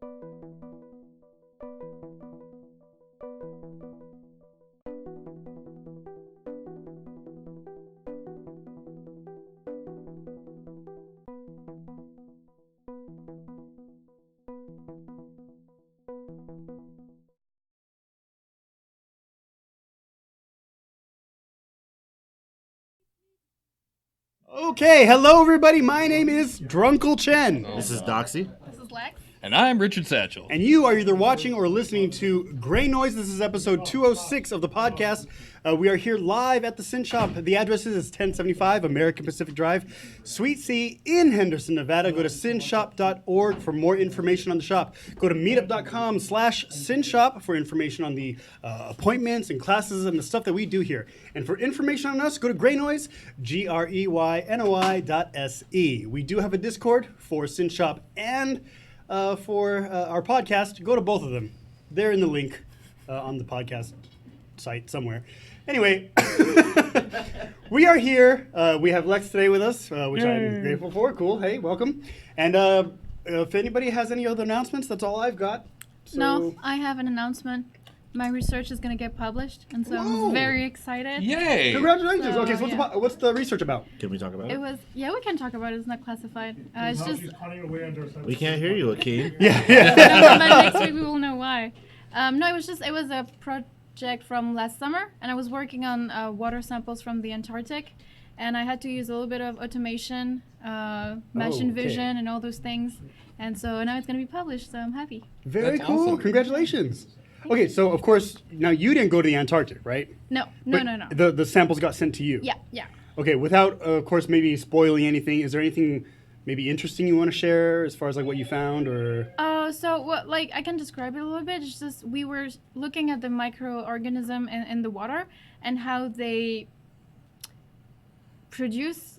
Okay, hello everybody. My name is Drunkle Chen. This is Doxy. This is Lex. And I'm Richard Satchel. And you are either watching or listening to Greynoise. This is episode 206 of the podcast. We are here live at the Sin Shop. The address is 1075 American Pacific Drive, Suite C in Henderson, Nevada. Go to sinshop.org for more information on the shop. Go to meetup.com/sinshop for information on the appointments and classes and the stuff that we do here. And for information on us, go to Greynoise, GREYNOI.se. We do have a Discord for Sin Shop and for our podcast. Go to both of them. They're in the link on the podcast site somewhere. Anyway, we are here. We have Lex today with us, which I'm grateful for. Cool. Hey, welcome. And if anybody has any other announcements, that's all I've got. So. No, I have an announcement. My research is going to get published, and so I'm very excited. Yay! Congratulations. So, Okay, so what's the research about? Can we talk about it? We can talk about it. It's not classified. It's just. We can't hear you, Akeem. Yeah. But next week we will know why. No, it was a project from last summer, and I was working on water samples from the Antarctic, and I had to use a little bit of automation, machine vision, and all those things, and so now it's going to be published. So I'm happy. Very That's cool. awesome. Congratulations. Okay, so of course, now you didn't go to the Antarctic, right? No. The samples got sent to you. Yeah. Okay, without, of course, maybe spoiling anything, is there anything maybe interesting you want to share as far as like what you found or? I can describe it a little bit. It's just we were looking at the microorganism in the water and how they produce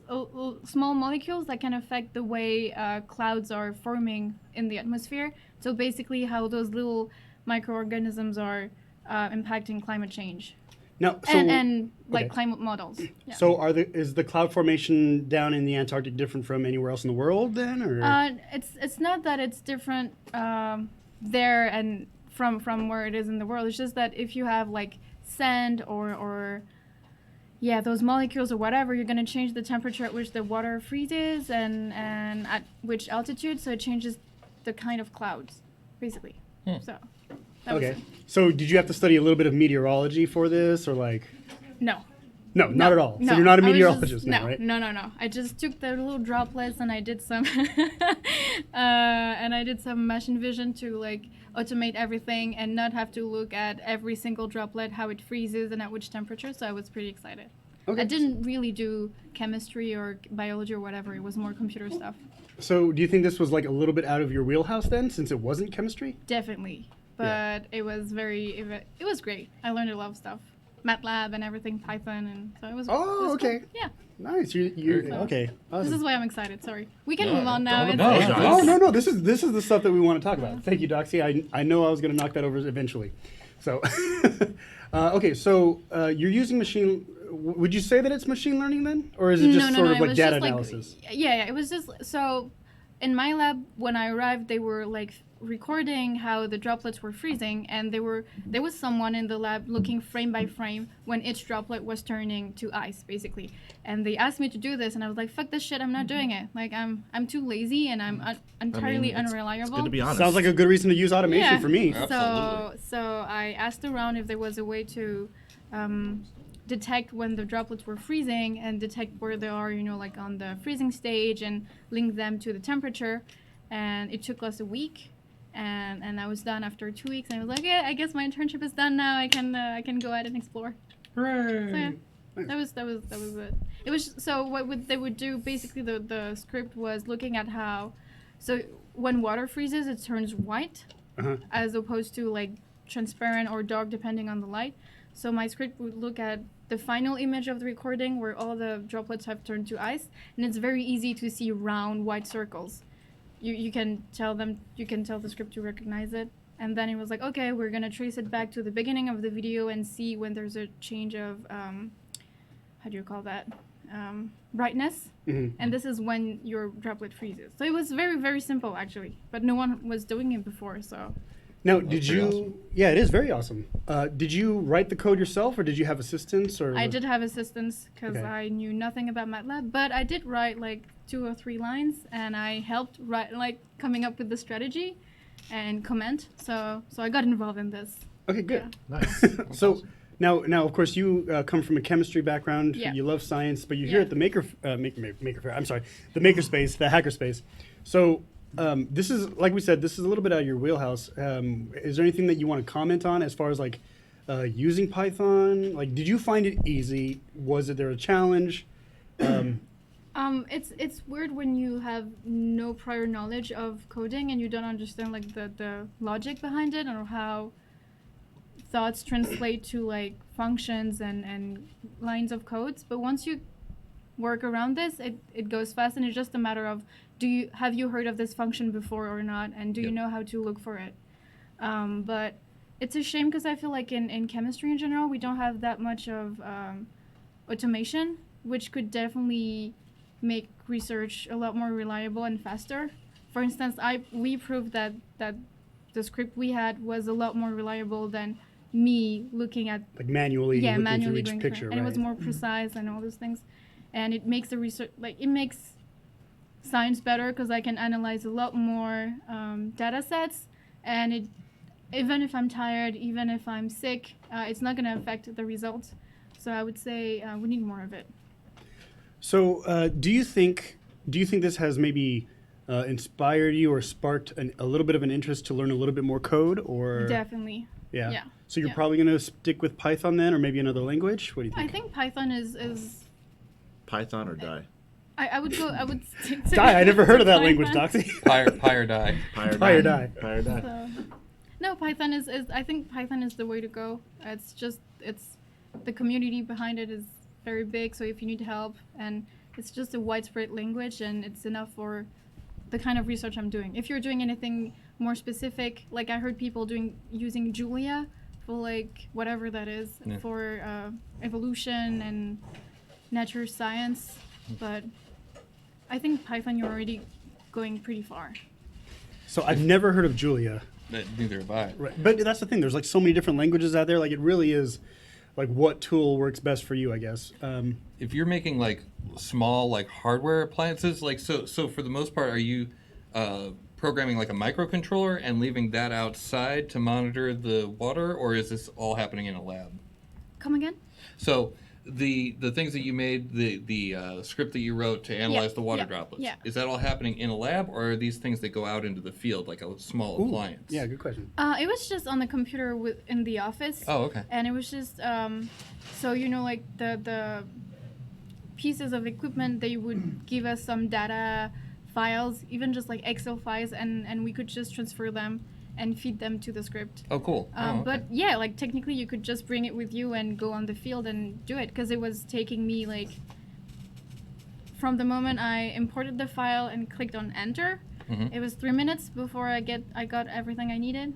small molecules that can affect the way clouds are forming in the atmosphere. So basically how those little microorganisms are impacting climate change. No, so, and okay. climate models. Yeah. So is the cloud formation down in the Antarctic different from anywhere else in the world then, or? It's not that it's different there and from where it is in the world. It's just that if you have like sand or those molecules or whatever, you're going to change the temperature at which the water freezes and at which altitude, so it changes the kind of clouds, basically. So. Okay. So did you have to study a little bit of meteorology for this, or like? No. No, not at all. No. So you're not a I was meteorologist just, now, right? No. I just took the little droplets and I did some machine vision to like automate everything and not have to look at every single droplet, how it freezes and at which temperature. So I was pretty excited. Okay. I didn't really do chemistry or biology or whatever. It was more computer stuff. So do you think this was like a little bit out of your wheelhouse then, since it wasn't chemistry? Definitely. But it was it was great. I learned a lot of stuff. MATLAB and everything, Python, and so it was. Oh, it was okay. Cool. Yeah. Nice. You're So, okay. Awesome. This is why I'm excited. Sorry. We can move on now. don't It's- apologize. No. This is the stuff that we want to talk about. Thank you, Doxy. I know I was going to knock that over eventually. So, okay. So you're using machine. Would you say that it's machine learning then, or is it just No, sort of it like was data just analysis? Yeah. It was just so. In my lab, when I arrived, they were like recording how the droplets were freezing, and there was someone in the lab looking frame by frame when each droplet was turning to ice, basically. And they asked me to do this, and I was like, "Fuck this shit! I'm not doing it. Like I'm too lazy, and I'm entirely unreliable." It's good to be honest. Sounds like a good reason to use automation for me. Absolutely. So I asked around if there was a way to detect when the droplets were freezing and detect where they are, like on the freezing stage, and link them to the temperature. And it took us a week, and I was done after 2 weeks. And I was like, yeah, I guess my internship is done now. I can go out and explore. Hooray! So yeah, that was it. It was so they would do basically the script was looking at how, so when water freezes it turns white, as opposed to like transparent or dark depending on the light. So my script would look at the final image of the recording where all the droplets have turned to ice, and it's very easy to see round white circles. You can tell the script to recognize it. And then it was like, okay, we're gonna trace it back to the beginning of the video and see when there's a change of how do you call that? brightness, Mm-hmm. and this is when your droplet freezes. So it was very, very simple actually, but no one was doing it before. So Now, That's did pretty you? awesome. Yeah, it is very awesome. Did you write the code yourself, or did you have assistants? Or I did have assistance because Okay. I knew nothing about MATLAB, but I did write like 2 or 3 lines, and I helped write like coming up with the strategy and comment. So I got involved in this. Okay, good. Nice. So now, of course, you come from a chemistry background. Yeah. You love science, but you're here Yeah. at the Maker Fair. I'm sorry, the Makerspace, the Hackerspace. So this is, like we said, this is a little bit out of your wheelhouse. Is there anything that you want to comment on as far as like using Python? Like, did you find it easy? Was there a challenge? It's weird when you have no prior knowledge of coding and you don't understand like the logic behind it or how thoughts translate to like functions and lines of codes. But once you work around this, it goes fast, and it's just a matter of have you heard of this function before or not, and do you Yep. know how to look for it. But it's a shame because I feel like in chemistry in general we don't have that much of automation, which could definitely make research a lot more reliable and faster. For instance, we proved that the script we had was a lot more reliable than me looking at Like manually looking manually through going each through picture, it. And it was right? more precise and all those things, and it makes the research it makes science better because I can analyze a lot more data sets, and even if I'm tired, even if I'm sick, it's not going to affect the results. So I would say we need more of it. So, do you think this has maybe inspired you or sparked a little bit of an interest to learn a little bit more code, or Definitely. yeah? Yeah. So you're Yeah. probably going to stick with Python then, or maybe another language? What do you I think? think Python is Python or die? I would stick to Die. I never heard of that Python. language, Doxy. Pie or die. Pyre Pyre die. die. Pyre die. So, no, Python is I think Python is the way to go. It's the community behind it is very big, so if you need help, and it's just a widespread language, and it's enough for the kind of research I'm doing. If you're doing anything more specific, like I heard people using Julia for like whatever that is, Yeah. for evolution and nature science, but I think Python you're already going pretty far. So I've never heard of Julia. Neither have I. Right. But that's the thing. There's like so many different languages out there. Like it really is like what tool works best for you, I guess. If you're making like small like hardware appliances, like so for the most part, are you programming like a microcontroller and leaving that outside to monitor the water, or is this all happening in a lab? Come again? So the things that you made, the script that you wrote to analyze the water yeah, droplets, yeah. is that all happening in a lab, or are these things that go out into the field like a small Ooh, appliance? yeah, good question. It was just on the computer in the office. Oh, okay. And it was just so like the pieces of equipment, they would give us some data files, even just like Excel files, and we could just transfer them and feed them to the script. Oh, cool. Okay. But yeah, like technically you could just bring it with you and go on the field and do it, because it was taking me like from the moment I imported the file and clicked on enter, Mhm. it was 3 minutes before I got everything I needed.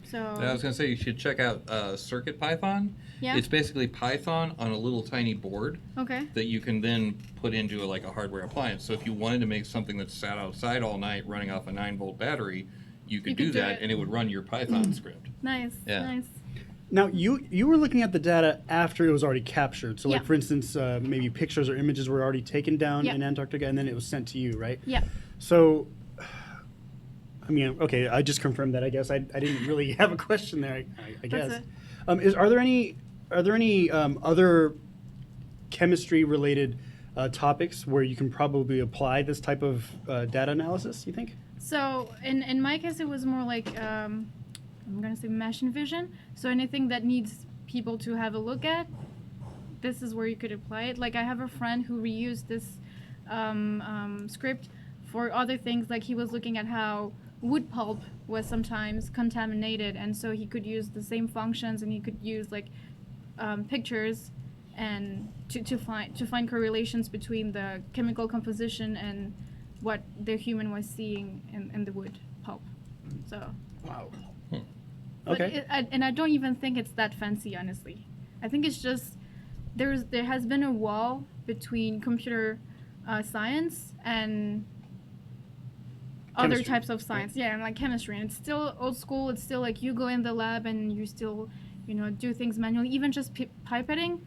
So I was going to say you should check out CircuitPython. yeah. It's basically Python on a little tiny board Okay. that you can then put into like a hardware appliance. So if you wanted to make something that sat outside all night running off a 9-volt battery, you could do that, it. and it would run your Python script. Nice. Yeah. Nice. Now you were looking at the data after it was already captured. So like Yeah. for instance, maybe pictures or images were already taken down Yeah. in Antarctica, and then it was sent to you, right? Yeah. So, I mean, okay, I just confirmed that. I guess I didn't really have a question there. I guess. That's Are there any other chemistry related topics where you can probably apply this type of data analysis? You think? So in my case, it was more like I'm gonna say machine vision. So anything that needs people to have a look at, this is where you could apply it. Like I have a friend who reused this script for other things. Like he was looking at how wood pulp was sometimes contaminated, and so he could use the same functions, and he could use like pictures and to find correlations between the chemical composition and what the human was seeing in the wood pulp. So, Wow. but Okay. and I don't even think it's that fancy, honestly. I think it's just there has been a wall between computer science and other Chemistry. types of science. Yeah, and like chemistry. And it's still old school. It's still like you go in the lab and you still, do things manually. Even just pipetting,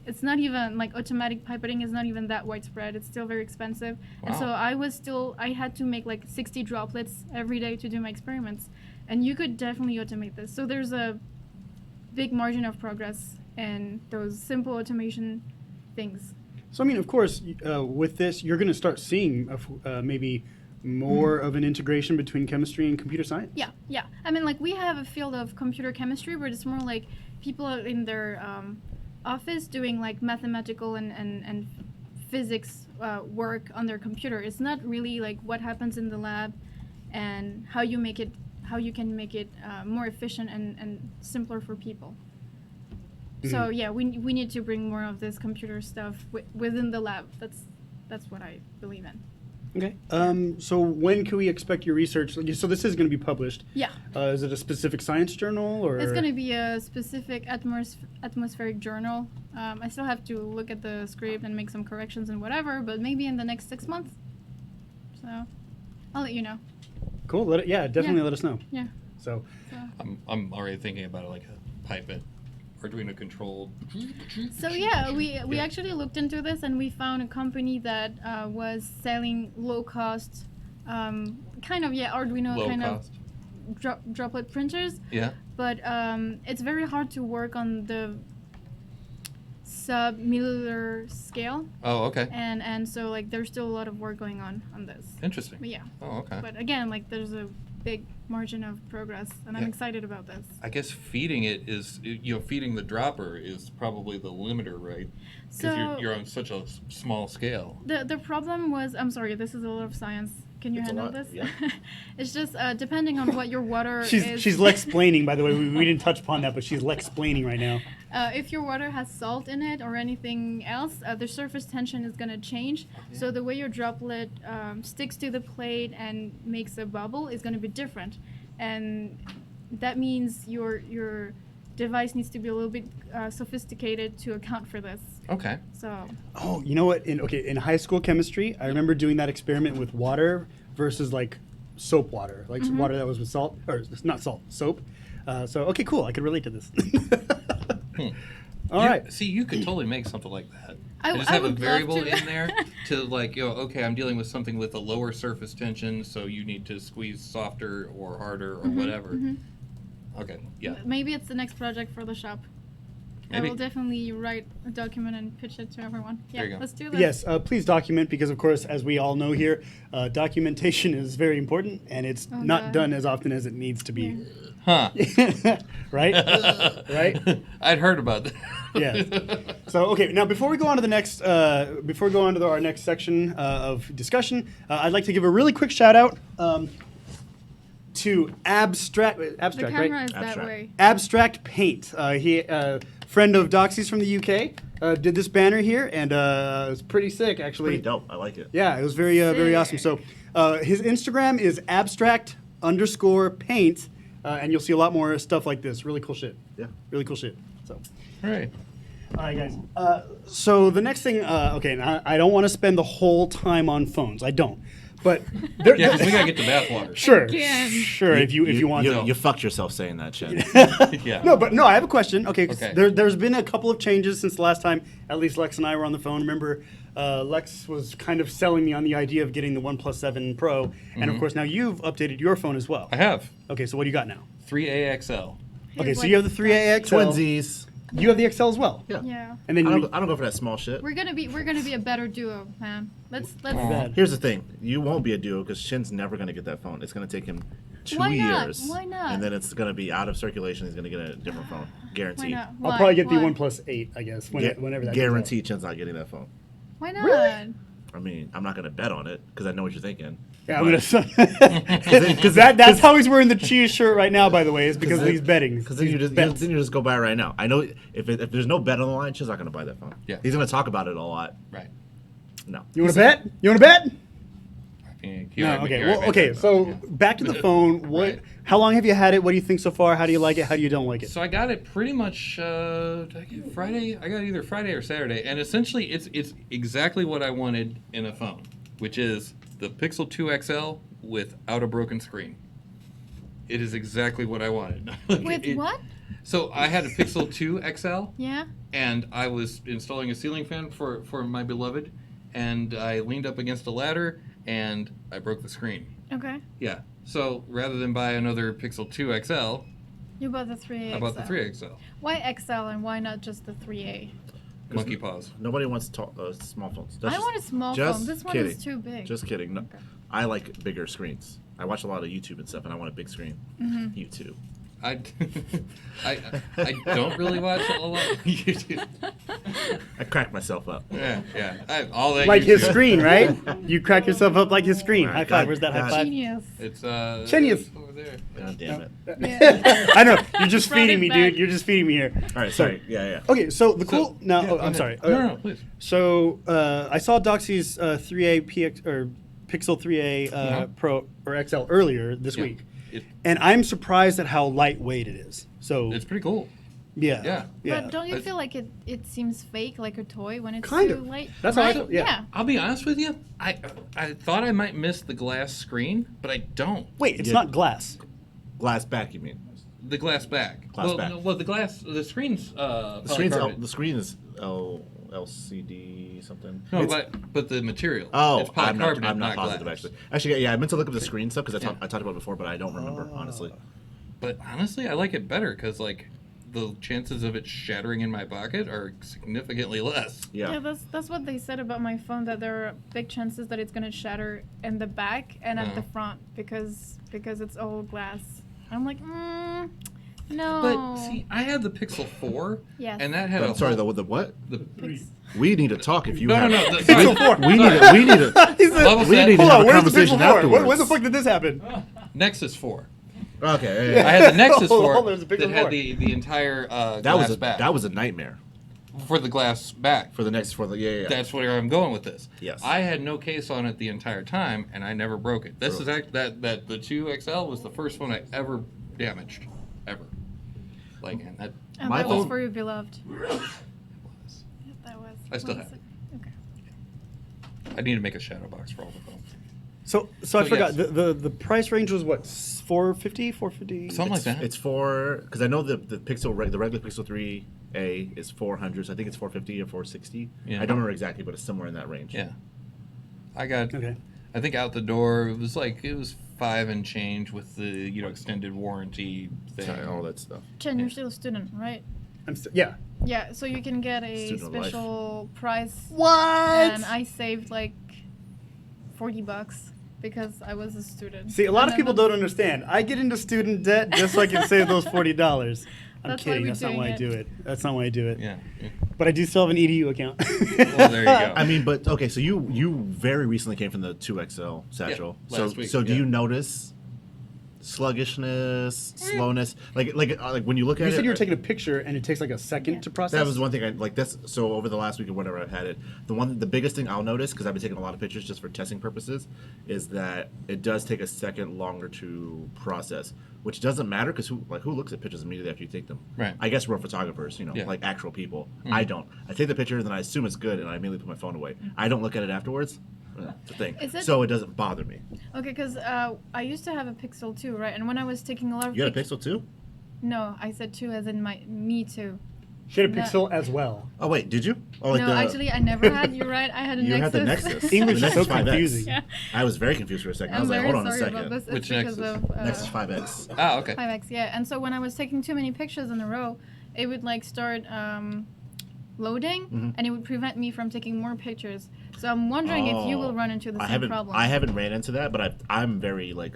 it's not even like automatic pipetting is not even that widespread. It's still very expensive. And so I had to make like 60 droplets every day to do my experiments. And you could definitely automate this. So there's a big margin of progress in those simple automation things. So, I mean, of course, with this, you're going to start seeing maybe more of an integration between chemistry and computer science? Yeah. I mean, like, we have a field of computer chemistry, but it's more like people are in their office doing, like, mathematical and physics work on their computer. It's not really, like, what happens in the lab and how you can make it more efficient and simpler for people. So yeah, we need to bring more of this computer stuff within the lab. That's what I believe in. Okay. So when can we expect your research? So this is going to be published. Yeah. Is it a specific science journal or? It's going to be a specific atmospheric journal. I still have to look at the script and make some corrections and whatever, but maybe in the next 6 months. So I'll let you know. Cool. Definitely let us know. Yeah. So I'm already thinking about it like a pipette. Arduino controlled. So yeah, we actually looked into this and we found a company that was selling low cost, Arduino Low kind cost. of droplet printers. Yeah. But it's very hard to work on the sub-milliliter scale. Oh, okay. And so like there's still a lot of work going on this. Interesting. But yeah. Oh, okay. But again, like there's a big margin of progress, and I'm excited about this. I guess feeding it is, feeding the dropper is probably the limiter, right? Because So you're on such a small scale. the problem was, I'm sorry, this is a lot of science. Can you handle this? Yeah. It's just depending on what your water is. she's Lex-plaining, by the way. We didn't touch upon that, but she's Lex-plaining right now. If your water has salt in it or anything else, the surface tension is going to change. So the way your droplet sticks to the plate and makes a bubble is going to be different. And that means your device needs to be a little bit sophisticated to account for this. Okay. So. Oh, you know what? In high school chemistry, I remember doing that experiment with water versus like soap water, like water that was with salt, or not salt, soap. Okay, cool. I could relate to this. All right. See, you could totally make something like that. I just have a would love variable to. in there to like, okay, I'm dealing with something with a lower surface tension, so you need to squeeze softer or harder or whatever. Okay, yeah. Maybe it's the next project for the shop. Maybe. I will definitely write a document and pitch it to everyone. Yeah, There you go. let's do that. Yes, please document because, of course, as we all know here, documentation is very important, and it's not God. done as often as it needs to be. Huh. Right? Right? I'd heard about that. Yeah. So, okay, now before we go on to the next, our next section of discussion, I'd like to give a really quick shout out to Abstract, The right? camera is that Abstract. way. Abstract Paint. He friend of Doxy's from the UK, did this banner here, and it was pretty sick, actually. Pretty dope. I like it. Yeah, it was very awesome. So his Instagram is abstract_paint, and you'll see a lot more stuff like this. Really cool shit. Yeah. Really cool shit. So. Right. All right, guys. So the next thing, okay, now I don't want to spend the whole time on phones. I don't. But there, Yeah, because we gotta get to bathwater. sure, Again. sure. If you want to. You fucked yourself saying that, Chad. Yeah. No, I have a question. Okay, 'cause Okay. there's been a couple of changes since the last time. At least Lex and I were on the phone. Remember, Lex was kind of selling me on the idea of getting the OnePlus 7 Pro, and of course now you've updated your phone as well. I have Okay, so what do you got now? 3AXL. Okay, so you have the 3A XL. Twinsies. You have the XL as well. Yeah. Yeah. And then I you. don't go for that small shit. We're gonna be a better duo, man. Let's. Bad. Here's the thing. You won't be a duo because Shin's never going to get that phone. It's going to take him 2 Why not? years. Why not? And then it's going to be out of circulation. He's going to get a different phone. Why Guaranteed. not? I'll Why? probably get the Why? OnePlus 8, I guess, whenever that. Guaranteed Shin's not getting that phone. Why not? Really? I mean, I'm not going to bet on it because I know what you're thinking. Yeah, I'm gonna. Because that's how he's wearing the cheese shirt right now. By the way, is because of these betting. Because then you just go buy it right now. I know if there's no bet on the line, Shin's not going to buy that phone. Yeah. He's going to talk about it a lot. Right. No. You want to bet? You want to bet? No, okay. Well, okay. So back to the phone. What? Right. How long have you had it? What do you think so far? How do you like it? How do you don't like it? So I got it pretty much did I get Friday. I got either Friday or Saturday, and essentially it's exactly what I wanted in a phone, which is the Pixel 2 XL without a broken screen. It is exactly what I wanted. With what? So I had a Pixel 2 XL, Yeah. and I was installing a ceiling fan for my beloved, and I leaned up against a ladder, and I broke the screen. Okay. Yeah. So rather than buy another Pixel 2 XL, You bought the 3A. I bought the 3 XL. Why XL and why not just the 3A? Monkey paws. Nobody wants small phones. I want a small just phone. This one kidding. is too big. Just kidding. No, Okay. I like bigger screens. I watch a lot of YouTube and stuff, and I want a big screen. Mm-hmm. YouTube. I don't really watch a lot of YouTube. I cracked myself up. Yeah. All that Like his YouTube. screen, right? You crack yourself up like his screen. Right, High five. God, Where's that high God. five? Genius. It's Genius. it's over there. God damn it. Yeah. I know. You're just Brought feeding it me, back. dude. You're just feeding me here. All right, sorry. Yeah. Okay, so the cool. So- Now, yeah, oh, go I'm ahead. sorry. No, please. So I saw Doxy's 3A PX or Pixel 3A Mhm. Pro or XL earlier this Yeah. week, It, and I'm surprised at how lightweight it is. So it's pretty cool. yeah. But don't you It's- feel like it seems fake, like a toy, when it's Kind too of. light? That's how I right? feel, yeah. I'll be honest with you. I thought I might miss the glass screen, but I don't. Wait, it's Yeah. not glass. Glass back, you mean? The glass back. Glass well, back. No, well, the screen's The screen is LCD something. no, It's- but the material. Oh, it's I'm polycarbonate, not positive glass. actually. Yeah, I meant to look up the screen stuff because Yeah. I talked about it before, but I don't remember honestly. But honestly, I like it better because like the chances of it shattering in my pocket are significantly less. Yeah, Yeah. that's what they said about my phone, that there are big chances that it's gonna shatter in the back and at the front because it's all glass. I'm like, no. But see, I had the Pixel 4, Yes. and that had I'm a sorry, whole, the what? the We need to talk if you no, have. no, no, the Pixel 4. We need to. He said, Level We set. need to hold have on, a where's the conversation Pixel 4? afterwards. When the fuck did this happen? Nexus 4. Okay. Yeah. I had the Nexus Hold 4 on, there's a Pixel that had 4. the entire That glass was back. that was a nightmare for the glass back. for the next yeah. That's where I'm going with this. Yes. I had no case on it the entire time, and I never broke it. This is that the 2XL was the first one I ever damaged, ever. Like, and that And My that was phone- for your beloved. was. Yeah, that was. I still what have is it. Okay. I need to make a shadow box for all the phones. So I So, forgot yes. the price range was what, 450, 450. Something like that. It's for because I know the the regular Pixel 3A is 400, so I think it's 450 or 460. Yeah. I don't remember exactly, but it's somewhere in that range. Yeah. I got. Okay. I think out the door it was $5 and change with the extended warranty thing. Sorry, all that stuff. Chen, you're still a student, right? Yeah. Yeah, so you can get a Student life. special price. What? And I saved like $40 because I was a student. See, a lot And of then people the- don't understand. I get into student debt just so I can save those $40. I'm That's why kidding. we're That's not doing why I it. do it. That's not why I do it. Yeah. But I do still have an EDU account. Well, there you go. I mean, but okay, so you very recently came from the 2XL satchel. Yeah, so last week, so do yeah. you notice sluggishness, slowness? Like when you look at You it. said you were taking a picture and it takes like a second to process. That was one thing I like. That's so over the last week or whatever I've had it. The biggest thing I'll notice because I've been taking a lot of pictures just for testing purposes is that it does take a second longer to process, which doesn't matter because who looks at pictures immediately after you take them? Right. I guess we're photographers, Yeah. like actual people. I don't. I take the picture and then I assume it's good and I immediately put my phone away. I don't look at it afterwards. It's a thing. Is it- So it doesn't bother me. Okay, because I used to have a Pixel 2, right? And when I was taking a lot of You got a pictures. Pixel too? No, I said 2 as in me too. She had a No. Pixel as well. Oh wait, did you? Oh, No, actually, I never had. You're right. I had a you Nexus. had the Nexus. English the is so Nexus 5X. confusing. Yeah. I was very confused for a second. I I'm was like, very hold on a sorry second. about this. It's Which because Nexus? of Nexus 5X. Ah, okay. 5X, yeah. And so when I was taking too many pictures in a row, it would like start loading, Mm-hmm. and it would prevent me from taking more pictures. So I'm wondering if you will run into the same problem. I haven't ran into that, but I'm very like,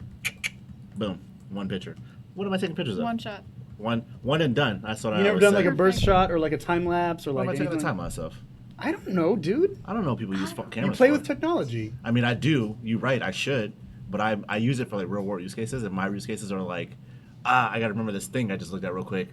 boom, one picture. What am I taking pictures of? One shot. One and done. That's what I You never always done say. like a burst Perfect. shot or like a time lapse or Why like am I taking the anything? time myself? I don't know, dude. I don't know people use cameras. You play for. with technology. I mean, I do. You're right. I should, but I use it for like real world use cases, and my use cases are like, I got to remember this thing I just looked at real quick.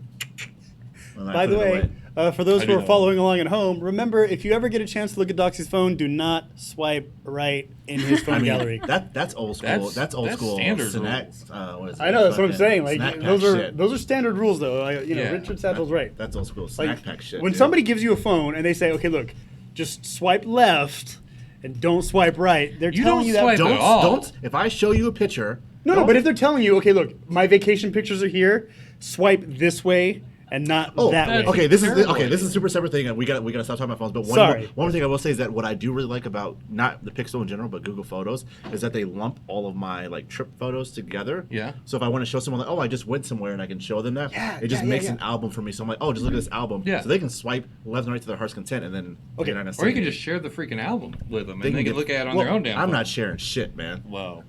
And I By put the it way, away. For those I who do are know. following along at home, remember, if you ever get a chance to look at Doxy's phone, do not swipe right in his phone I mean, gallery. that's old school. That's old That's school. standard Snack, rules. what is it? I know, that's what I'm Fucking saying. Like, snack pack those shit. are standard rules, though. Yeah. Richard Satchel's right. That's old school Like, snack pack shit. when dude. somebody gives you a phone and they say, okay, look, just swipe left and don't swipe right, they're You telling don't you that. swipe don't at all. don't if I show you a picture. No, but if they're telling you, okay, look, my vacation pictures are here, swipe this way and not that way. that's- Okay, this is Terrible okay. This is idea. a super separate thing, and we got to stop talking about phones. But Sorry. one more thing I will say is that what I do really like about not the Pixel in general, but Google Photos, is that they lump all of my like trip photos together. Yeah. So if I want to show someone like, oh, I just went somewhere, and I can show them that, Yeah, it just yeah, makes yeah. an album for me. So I'm like, oh, just look at this album. Yeah. So they can swipe left and right to their heart's content, and then Okay. they're not gonna Or you see can it. just share the freaking album with them, and they can can get- look at it on well, their own damn I'm phone. not sharing shit, man. Wow.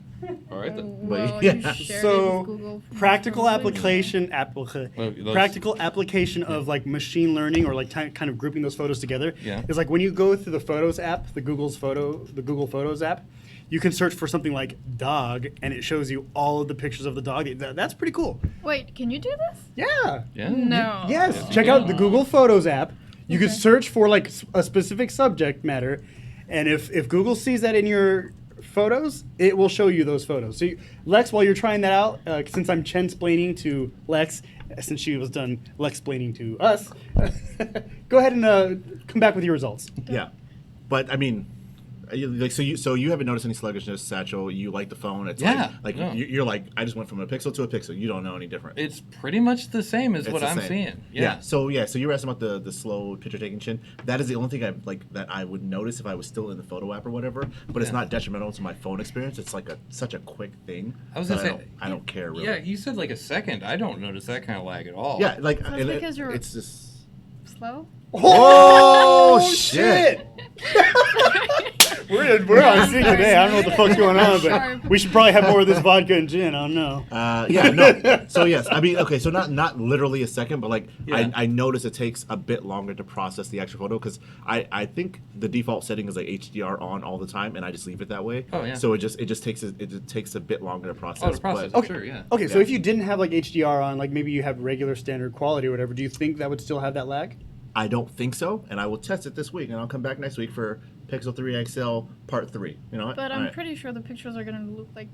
All right then. Well, yeah. you shared it So, with Google practical from application, those- practical application of like machine learning or like kind of grouping those photos together Yeah. is like when you go through the Photos app, the Google Photos app, you can search for something like dog, and it shows you all of the pictures of the dog. That's pretty cool. Wait, can you do this? Yeah. Yeah. No. Yes. Yeah. Check out the Google Photos app. You can Okay. search for like a specific subject matter, and if Google sees that in your photos, it will show you those photos. So, Lex, while you're trying that out, since I'm Chen-splaining to Lex, since she was done Lex-splaining to us, go ahead and come back with your results. Yeah, but I mean, so you haven't noticed any sluggishness, Satchel? You like the phone? It's Yeah, like no. you're like, I just went from a Pixel to a Pixel. You don't know any different. It's pretty much the same as It's what the I'm same. seeing. Yeah. So you were asking about the slow picture taking chin. That is the only thing that I would notice if I was still in the photo app or whatever. But it's Yeah. not detrimental to my phone experience. It's like such a quick thing. I was that gonna say, I don't care really. Yeah, you said like a second. I don't notice that kind of lag at all. Yeah, like So it's and because you're- it's just. Slow? Oh, shit! We're on scene today. I don't know what the fuck's going on, Sharp. but we should probably have more of this vodka and gin. I don't know. Yeah, no. So yes, I mean, okay, so not literally a second, but like Yeah. I notice it takes a bit longer to process the actual photo because I think the default setting is like HDR on all the time, and I just leave it that way. Oh, yeah. So it just takes a bit longer to process. Oh, the process. but- Sure, yeah. Okay, so Yeah. if you didn't have like HDR on, like maybe you have regular standard quality or whatever, do you think that would still have that lag? I don't think so, and I will test it this week, and I'll come back next week for Pixel 3 XL Part 3. You know what? But All I'm right. pretty sure the pictures are gonna look like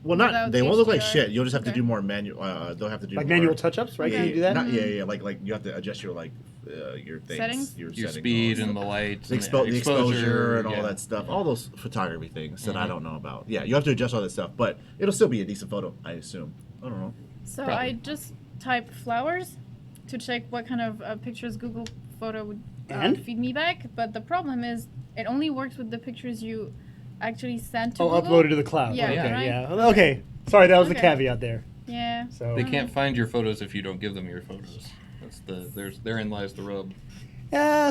Well, not without they won't look like HDR. shit. You'll just have to Okay. do more manual. They'll have to do Like more, manual touch-ups, right? Can Okay. you do that? Not, yeah, like you have to adjust your your things, Settings? your Your settings, speed all that and the stuff. lights, the, and the exposure and all yeah. that stuff, all those photography things that I Mhm. don't know about. Yeah, you have to adjust all that stuff, but it'll still be a decent photo, I assume. I don't know. So Probably. I just typed flowers to check what kind of pictures Google Photo would And? feed me back. But the problem is, it only works with the pictures you actually sent to Oh, Google. uploaded to the cloud. Yeah, Okay, right. yeah. Okay. Sorry, that was the Okay. caveat there. Yeah. So They can't find your photos if you don't give them your photos. Therein lies the rub.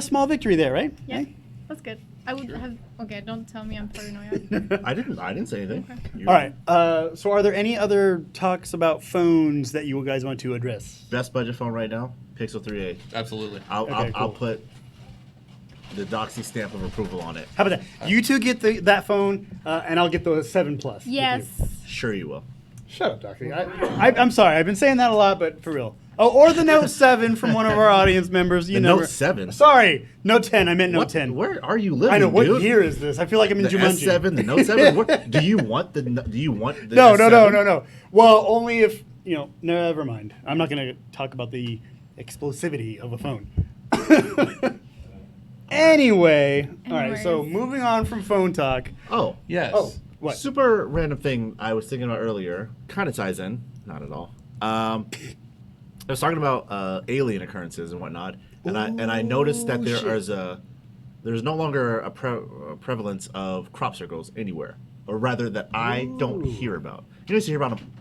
small victory there, right? Yeah. That's good. I would have. Okay, don't tell me I'm paranoid. I didn't say anything. Okay. You're- All right. So, are there any other talks about phones that you guys want to address? Best budget phone right now, Pixel 3a. Absolutely. Okay, I'll cool. put the Doxy stamp of approval on it. How about that? You two get that phone, and I'll get the 7 Plus. with Yes. you. Sure, you will. Shut up, Doctor. I'm sorry. I've been saying that a lot, but for real. Oh, or the Note 7 from one of our audience members. You The know. Note 7? Sorry, Note 10. I meant Note 10. Where are you living, I know. What dude? year is this? I feel like I'm in The Jumanji. S7, the Note 7. Do you want the? No, S7? no. Well, only if Never mind. I'm not going to talk about the explosivity of a phone. Anyway, all right. So Anyways. moving on from phone talk. Oh, Yes. Oh, what? super random thing I was thinking about earlier. Kind of ties in, not at all. I was talking about alien occurrences and whatnot, and I noticed that shit. there's no longer a prevalence of crop circles anywhere, or rather that I don't hear about. You used to hear about them,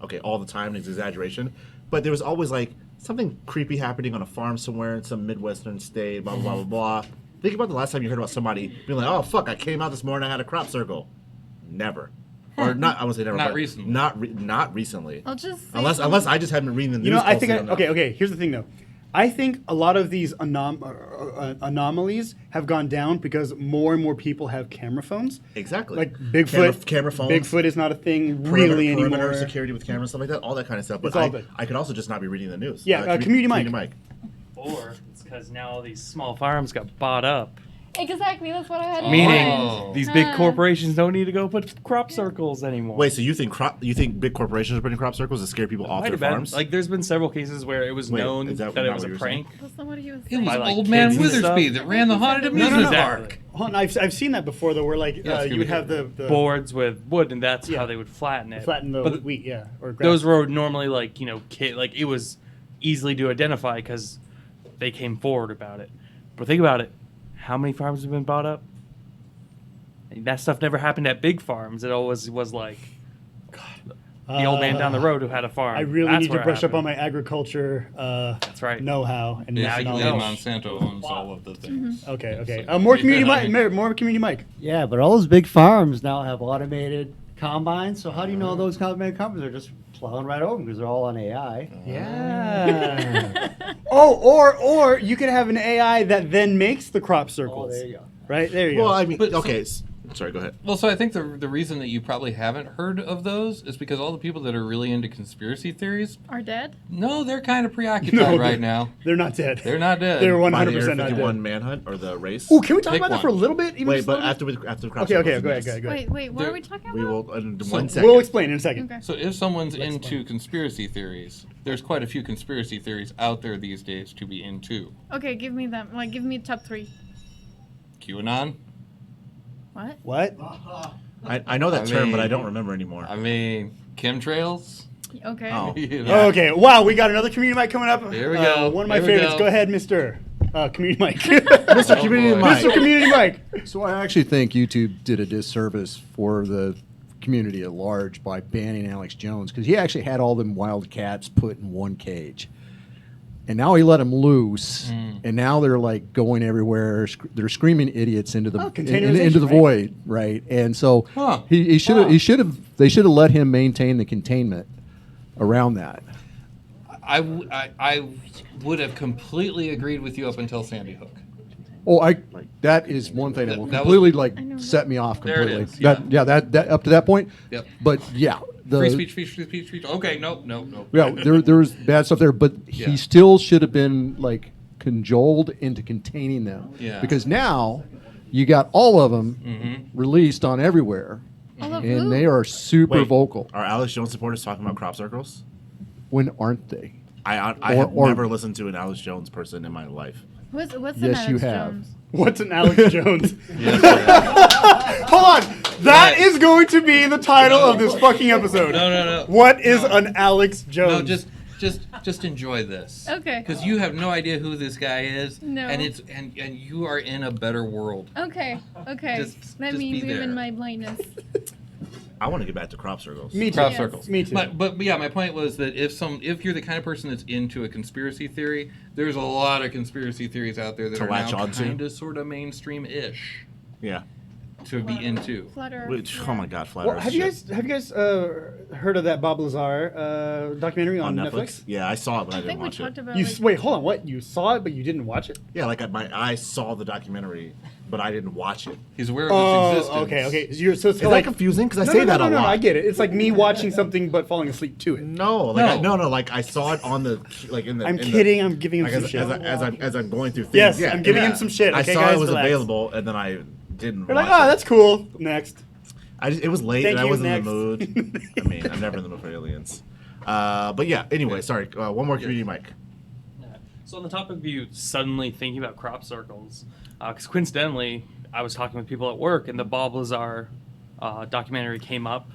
okay, all the time. It's exaggeration, but there was always like something creepy happening on a farm somewhere in some midwestern state. Blah blah blah blah. Think about the last time you heard about somebody being like, "Oh fuck, I came out this morning, I had a crop circle." Never, or not. I won't say never. Not but recently. Not recently. I'll just say Unless I just haven't been reading the news. You know, I think closely enough. okay. Here's the thing, though. I think a lot of these anomalies have gone down because more and more people have camera phones. Exactly. Like Bigfoot. camera phones. Bigfoot is not a thing really perimeter anymore. security with cameras, stuff like that, all that kind of stuff. But It's all good. I could also just not be reading the news. Yeah, Community Mike. Or it's because now all these small farms got bought up. Exactly, that's what I had in Meaning mind. these big corporations don't need to go put crop circles anymore. Wait, so you think big corporations are putting crop circles to scare people off Might their have been. farms? Like, there's been several cases where it was Wait, known is that that it not was what a you're saying? prank. That's not what he was It saying. was By, like, old man kids and Witherspoon stuff. that ran the haunted No, no, amusement no. park. Hold on, I've seen that before though. Where like Yeah, you would have the Boards with wood, and that's Yeah. how they would flatten it. flatten the But wheat, yeah, or grass. those were normally like like it was easily to identify because they came forward about it. But think about it: how many farms have been bought up? And that stuff never happened at big farms. It always was like the old man down the road who had a farm. I really That's need to where it brush up on happened. my agriculture That's right. know-how and Now you knowledge. know. Monsanto owns all of the things. Okay. So- More community mic. More community mic. Yeah, but all those big farms now have automated combines. So how do you know those automated combines are just plowing right over them because they're all on AI? Yeah. or you could have an AI that then makes the crop Oh, circles. there you go. Right there you Well, go. I mean, But so- okay. Sorry, go ahead. Well, so I think the reason that you probably haven't heard of those is because all the people that are really into conspiracy theories, Are dead? no, they're kind of preoccupied No, right now. They're not dead. They're not dead. They're By the 100% Area not 51 dead. manhunt or the race? Ooh, can we talk Pick about that one. for a little bit? Even Wait, just a but little bit? after the crop Okay, circles, go yes. ahead. Wait, what There- are we talking We about? will in So- 1 second. We'll explain in a second. Okay. So if someone's into conspiracy theories, there's quite a few conspiracy theories out there these days to be into. Okay, give me them. Like, give me top 3. QAnon. What? What? I know that I term, but I mean- don't remember anymore. I mean, chemtrails. Okay. Oh. You know. Okay. Wow, we got another community mic coming up. Here we go. One of my Here we favorites. go. Go ahead, Mr. Community mic. Mr. Oh, Community boy. Mike. Mr. Community mic. So I actually think YouTube did a disservice for the community at large by banning Alex Jones because he actually had all them wild cats put in one cage. And now he let them loose, and now they're like going everywhere. They're screaming idiots into the containerization, into the right? void, right? And so Huh. he should have they should have let him maintain the containment around that. I would have completely agreed with you up until Sandy Hook. Oh, that is one thing that will That was- completely I know. set me off There it completely. is, yeah. That up to that point. Yep. But yeah, Free speech. Okay, no. Yeah, there was bad stuff there, but Yeah. he still should have been like cajoled into containing them. Yeah. Because now you got all of them Mm-hmm. released on everywhere, All of and who? they are super Wait, vocal. Are Alex Jones supporters talking about crop circles? When aren't they? I Or- have or- never listened to an Alex Jones person in my life. What's Yes, an Alex you have. Jones? What's an Alex Jones? Yes, Hold on. That Right. is going to be the title of this fucking episode. No. What is an Alex Jones? No, just enjoy this. Okay. Because you have no idea who this guy is. No. And it's and you are in a better world. Okay. Just Let me be live there. in my blindness. I want to get back to crop circles. Me too. Crop Yes. circles. Me too. But yeah, my point was that if you're the kind of person that's into a conspiracy theory, there's a lot of conspiracy theories out there that To are latch now onto? kind of sort of mainstream-ish Yeah. to be into. Flat Earth, Which, yeah. oh my God, flat Well, Earth have you shit. guys heard of that Bob Lazar documentary on Netflix? Yeah, I saw it, but I I didn't think we watch talked it. about. You like, wait, hold on. What? You saw it, but you didn't watch it? Yeah, like my eyes saw the documentary, but I didn't watch it. He's aware of Oh, its existence. okay. So it's Is like that confusing? Because I no, say no, that no, a no, lot. I get it. It's like me watching something but falling asleep to it. No, like No. like I saw it on the like in the. I'm in the- kidding. I'm giving him like some as, shit. as I'm going through things. Yes, yeah, I'm giving yeah. him some shit. I Okay, saw guys, it was relax. available, and then I didn't. You're like, watch oh, it. that's cool. Next. It was late, Thank and I you, wasn't next. in the mood. I mean, I'm never in the mood for aliens. But yeah. Anyway, sorry. One more community mic. So on the topic of you suddenly thinking about crop circles, because coincidentally, I was talking with people at work, and the Bob Lazar documentary came up.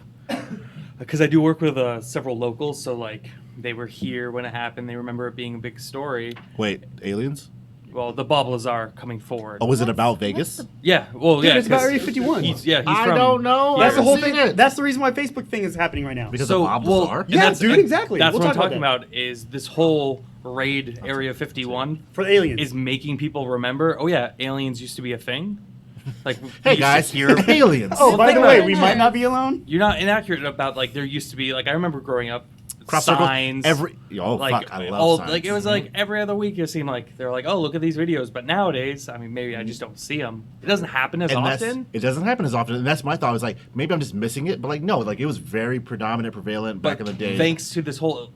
Because I do work with several locals, so like they were here when it happened. They remember it being a big story. Wait, aliens? Well, the Bob Lazar coming forward. Oh, was it What's- about what's Vegas? the- Yeah, well, Dude, yeah. it's about 'cause Area 51. He's from. know. That's the whole thing. It. That's the reason why Facebook thing is happening right now. Because So, of Bob well, Lazar? and Yeah, that's- dude, and exactly. That's We'll what I'm talk talking about about. Is this whole raid Area 51 For the aliens. is making people remember? Oh yeah, aliens used to be a thing. Like we Hey used to guys, hear. aliens. Oh, Well, by think the about way, it. we might not be alone. You're not inaccurate about like there used to be like I remember growing up Crop circle signs like like I love all, signs. like it was like every other week it seemed like they're like, oh, look at these videos, but nowadays I mean maybe I just don't see them. It doesn't happen as And often. it doesn't happen as often, and that's my thought. I was like, maybe I'm just missing it, but like no, like it was very predominant, prevalent back in But the day. thanks to this whole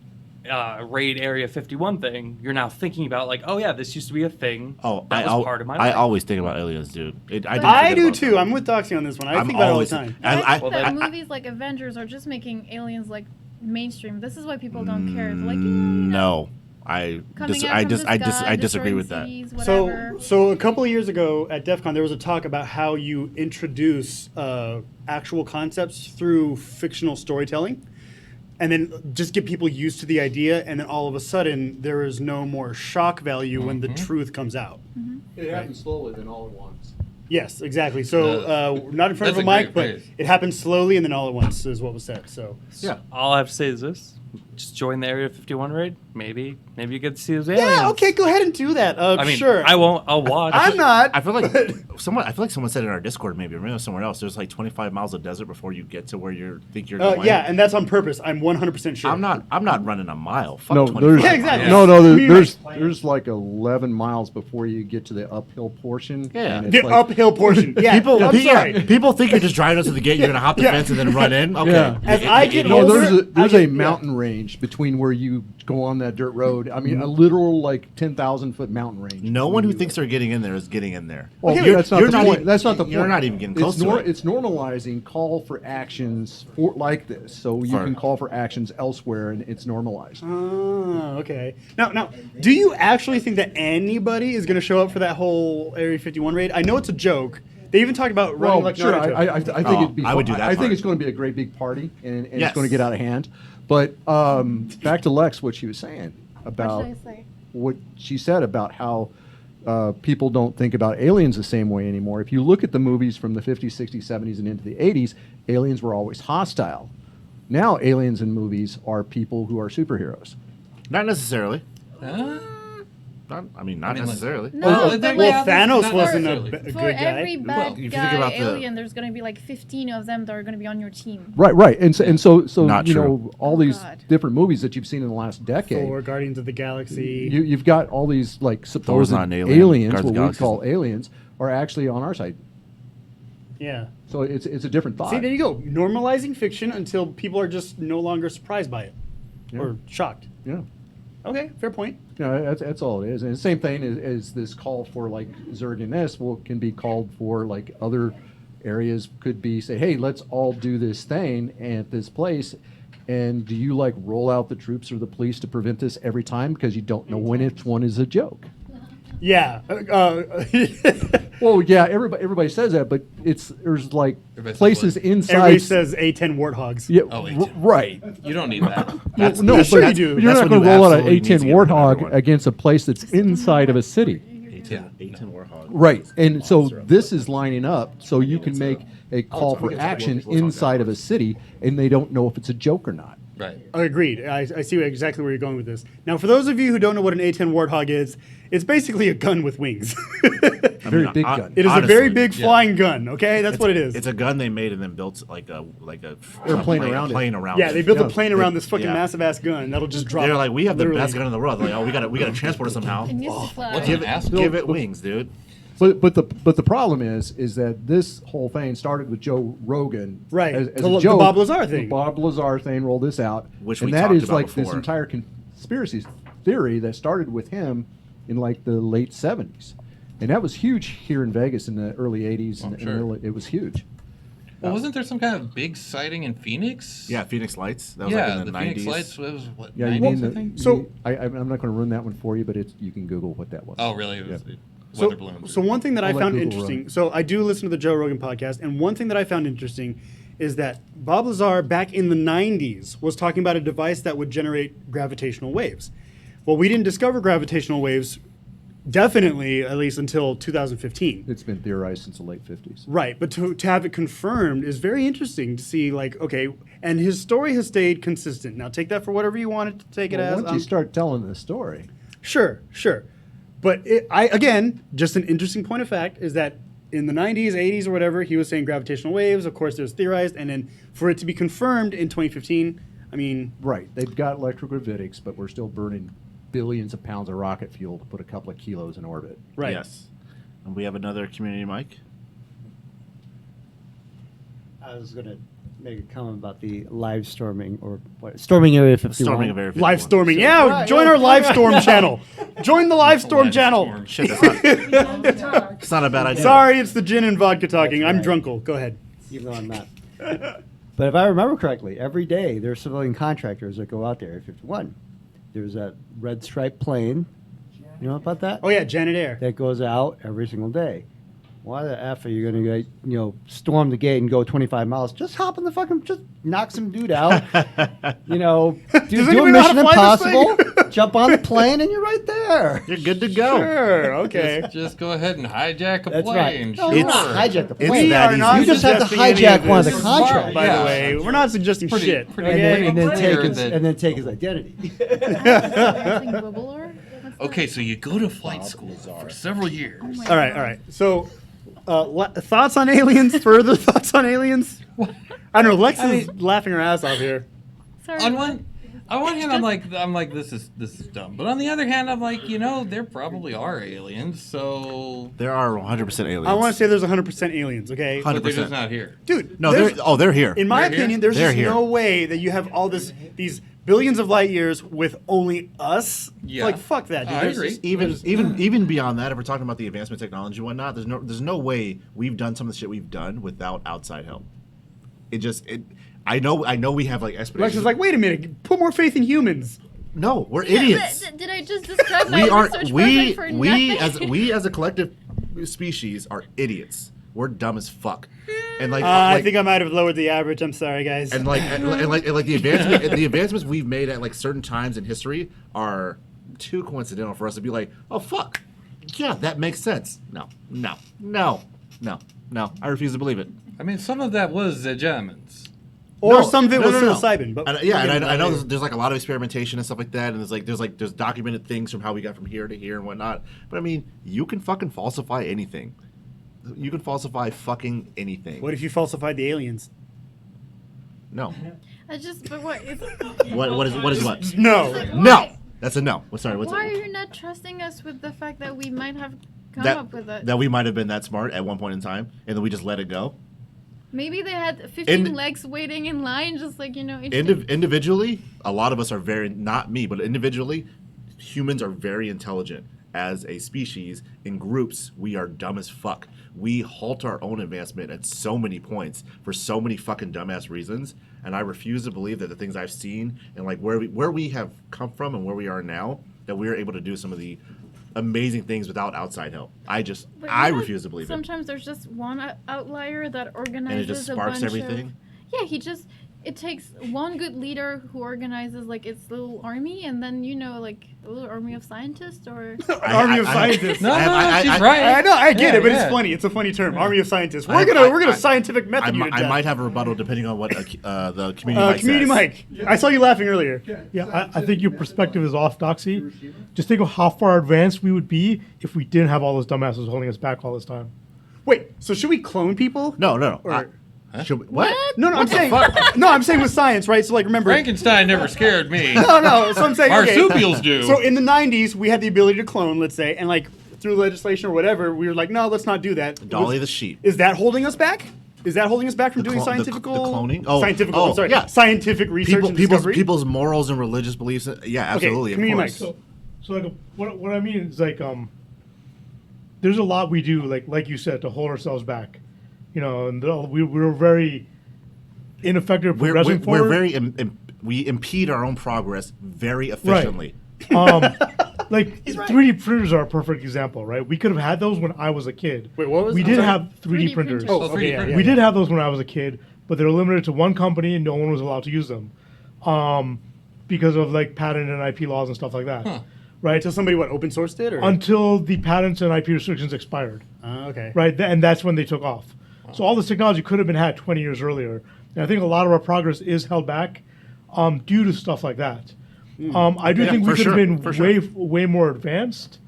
raid Area 51 thing, you're now thinking about like, oh yeah, this used to be a thing. Oh, that was part of my I life. always think about aliens, dude. I do too. I'm with Doxy on this one. I think about it all the time. I think that movies like Avengers are just making aliens like mainstream. This is why people don't care. They're like, no. I disagree with that. Cities, So a couple of years ago at DEF CON, there was a talk about how you introduce actual concepts through fictional storytelling, and then just get people used to the idea, and then all of a sudden there is no more shock value when the truth comes out. It happens slowly, then all at once. Yes, exactly. So not in front of a That's a mic, but great phrase. it happens slowly and then all at once is what was said. So Yeah. All I have to say is this: just join the Area 51 raid. Maybe you get to see those aliens. yeah, okay, go ahead and do that. I mean, sure. I won't. I'll watch. I'm not. I feel like someone said in our Discord, maybe somewhere else. There's like 25 miles of desert before you get to where you think you're going. Yeah, and that's on purpose. I'm 100% sure. I'm not running a mile. Fuck No, 25 there's Yeah, exactly. no, Yeah. there's like 11 miles before you get to the uphill portion. Yeah. and The it's like, uphill portion. Yeah, I'm sorry. People think you're just driving up to the gate. You're gonna hop the Yeah. fence and then run in. Okay. Yeah. As I get No, older, there's I a get- mountain range between where you go on that dirt road. I mean, a literal like 10,000-foot mountain range. No one who thinks they're getting in there is getting in there. Well, Okay, that's not the point. even- That's not the point. You're not even getting close it's to it. It's normalizing call for actions for like this, so you For- can call for actions elsewhere, and it's normalized. Oh, okay. Now, do you actually think that anybody is going to show up for that whole Area 51 raid? I know it's a joke. They even talked about running like sure. Naruto. I think Oh, it'd be. I would do fun. that I think part. it's going to be a great big party, and it's Yes. going to get out of hand. But back to Lex, what she was saying about What should I say? what she said about how people don't think about aliens the same way anymore. If you look at the movies from the 50s, 60s, 70s, and into the 80s, aliens were always hostile. Now, aliens in movies are people who are superheroes. Not necessarily. Huh? Not like- necessarily. No, Well, but they- like, well, Thanos not wasn't necessarily. a for good guy. every Well, bad if you think guy about the- alien, there's going to be like 15 of them that are going to be on your team. Right. And so Not you true. know, all Oh, these God. different movies that you've seen in the last decade. For Guardians of the Galaxy. You've got all these like supposed not an alien. aliens, Guardians of what the we Galaxy call aliens, are actually on our side. Yeah. So it's a different thought. See, there you go. Normalizing fiction until people are just no longer surprised by it or shocked. Yeah. Okay, fair point. Yeah, that's all it is. And the same thing as this call for like Zerg and this can be called for like other areas could be say, hey, let's all do this thing at this place. And do you like roll out the troops or the police to prevent this every time because you don't know when each one is a joke? Yeah. Well, yeah, everybody says that, but there's like Everybody says places what? inside. Everybody says A10 warthogs. Yeah, Oh, right. You don't need that. That's- No, that's- but sure you do. you're that's not when going to you roll out an absolutely need to A10 get rid of Warthog everyone. against a place that's inside of a city. Yeah. 18 Warhog. Right. And so this is lining up so you can make a call for it's action Warthog inside of a city, and they don't know if it's a joke or not. Right. Agreed. I see exactly where you're going with this. Now, for those of you who don't know what an A10 Warthog is, it's basically a gun with wings. A very big gun. It is a Honestly, very big yeah. flying gun. Okay, that's what it is. It's a gun they made and then built like a Airplane around it. plane around Yeah, it. they built Yeah. a plane around this fucking Yeah. massive ass gun that'll just drop. They're like, we have the literally. best gun in the world. Like, oh, we gotta transport it somehow. It needs to fly. What's Give an it, ass? give it wings, dude. But the problem is that this whole thing started with Joe Rogan, Right. As The- a the joke. Bob Lazar thing. The Bob Lazar thing rolled this out, Which and we that talked is about like this before. entire conspiracy theory that started with him in like the late '70s, and that was huge here in Vegas in the early '80s, I'm and sure. it was huge. Well, wasn't there some kind of big sighting in Phoenix? Yeah, Phoenix Lights. That was Yeah, like in the, the 90s. Phoenix Lights was what? Yeah, you 90s, mean I the, think? So- I'm not going to ruin that one for you, but you can Google what that was. Oh, really? It was Yeah. weather balloons. So one thing that I I'll let found Google interesting. run. So I do listen to the Joe Rogan podcast, and one thing that I found interesting is that Bob Lazar back in the 90s was talking about a device that would generate gravitational waves. Well, we didn't discover gravitational waves definitely, at least until 2015. It's been theorized since the late '50s. Right, but to have it confirmed is very interesting to see, like, okay, and his story has stayed consistent. Now, take that for whatever you want it to take it Well, as. once you start telling the story, Sure. But again, just an interesting point of fact is that in the 90s, 80s, or whatever, he was saying gravitational waves. Of course, it was theorized. And then for it to be confirmed in 2015, I mean, right? They've got electrogravitics, but we're still burning billions of pounds of rocket fuel to put a couple of kilos in orbit. right. Yes. And we have another community mic. I was going to make a comment about the live storming or what? Storming Area 51. Storming of Area 51. Live storming. Yeah, join our live storm channel. Join the live storm Live channel. storm. Shit, it's not a bad idea. Sorry, it's the gin and vodka talking. I'm drunkle. Go ahead. Even though I'm not. But if I remember correctly, every day there's civilian contractors that go out there. Area 51. There's that red striped plane. You know about that? Oh yeah, Janet Air. That goes out every single day. Why the F are you going to storm the gate and go 25 miles? Just hop in the fucking, just knock some dude out. Do Does a anybody know how to Mission fly this thing? Impossible, jump on the plane, and you're right there. You're good to go. Sure. Okay. Just go ahead and hijack a That's right. plane. No, Sure. not hijack the It's plane. We that are easy. not You just have to suggesting any hijack one of the this, contracts. By Yeah. the way, we're not suggesting Pretty- shit. pretty okay? And then clear take his, that- and then take his identity. Something Bubblor? What's that? Okay, so you go to flight school for several years. Oh my All right. God. All right. So, thoughts on aliens? Further thoughts on aliens? I don't know. Lex is laughing her ass off here. Sorry. On one hand, I'm like, this is dumb. But on the other hand, I'm like, there probably are aliens. So, There are 100% aliens. I want to say there's 100% aliens. Okay. but they're 100%. just not here. Dude. No, there's- they're here. In my They're here? opinion, there's They're just here. no way that you have all these billions of light years with only us. Yeah. Like fuck that, dude. I There's agree. just- even beyond that, if we're talking about the advancement technology and whatnot, there's no way we've done some of the shit we've done without outside help. I know we have like Lex expeditions. is like, wait a minute, put more faith in humans. no, we're Yeah, idiots. but did I just describe my We are research project for nothing? we as a collective species are idiots. We're dumb as fuck. And I think I might have lowered the average. I'm sorry, guys. and like the advancements we've made at like certain times in history are too coincidental for us to be like, oh fuck, yeah, that makes sense. No. I refuse to believe it. I mean, some of that was the Germans. or No, some of it no, was no, no. psilocybin. But And, yeah, and I know there's like a lot of experimentation and stuff like that, and there's documented things from how we got from here to here and whatnot. But I mean, you can fucking falsify anything. You can falsify fucking anything. What if you falsified the aliens? No. But what? What is what? No. No. That's a no. Sorry. What's Why are it? you not trusting us with the fact that we might have come That, up with it? that we might have been that smart at one point in time, and then we just let it go. Maybe they had 15 Indi- legs waiting in line, just like, Individually, a lot of us are very, not me, but individually, humans are very intelligent. As a species, in groups, we are dumb as fuck. We halt our own advancement at so many points for so many fucking dumbass reasons, and I refuse to believe that the things I've seen and like where we have come from and where we are now, that we are able to do some of the amazing things without outside help. But I you know, refuse to believe it. sometimes there's just one outlier that organizes And it just sparks a bunch everything. Yeah, it takes one good leader who organizes like its little army, and then like a little army of scientists or. Army of scientists. No, she's I- right. I know, I get Yeah, it, but yeah. it's funny. It's a funny term. Army of scientists. I- We're gonna I- scientific method you to I death. might have a rebuttal depending on what the community Community says. Mike. I saw you laughing earlier. Yeah, I think your perspective is off, Doxy. Just think of how far advanced we would be if we didn't have all those dumbasses holding us back all this time. Wait, so should we clone people? No. Or- Should we, what? No, I'm saying. No, I'm saying with science, right? So like, remember. Frankenstein never scared me. No. So I'm saying. okay. Marsupials do. So in the '90s, we had the ability to clone, let's say, and like through legislation or whatever, we were like, no, let's not do that. Dolly the sheep. Is that holding us back? Is that holding us back from doing clo- the scientific cloning? Oh, scientific? oh, I'm sorry. yeah. Scientific research and discovery. People's morals and religious beliefs. Yeah, absolutely. community of Mike. course. So like, what I mean is like, there's a lot we do, like you said, to hold ourselves back, and we're very ineffective We're progressing forward. very we impede our own progress very efficiently. Like 3D printers are a perfect example, right? We could have had those when I was a kid. Wait, what was we I'm did sorry? have 3D 3D printers. printers. Oh, Oh, okay, 3D yeah, printers. yeah, We yeah. did have those when I was a kid, but they were limited to one company and no one was allowed to use them because of like patent and IP laws and stuff like that. Huh. Right? Until somebody open sourced it, or Until the patents and IP restrictions expired. okay. Right? And that's when they took off. So all this technology could have been had 20 years earlier. And I think a lot of our progress is held back due to stuff like that. I do Yeah, think we for could have sure, been for sure. way more advanced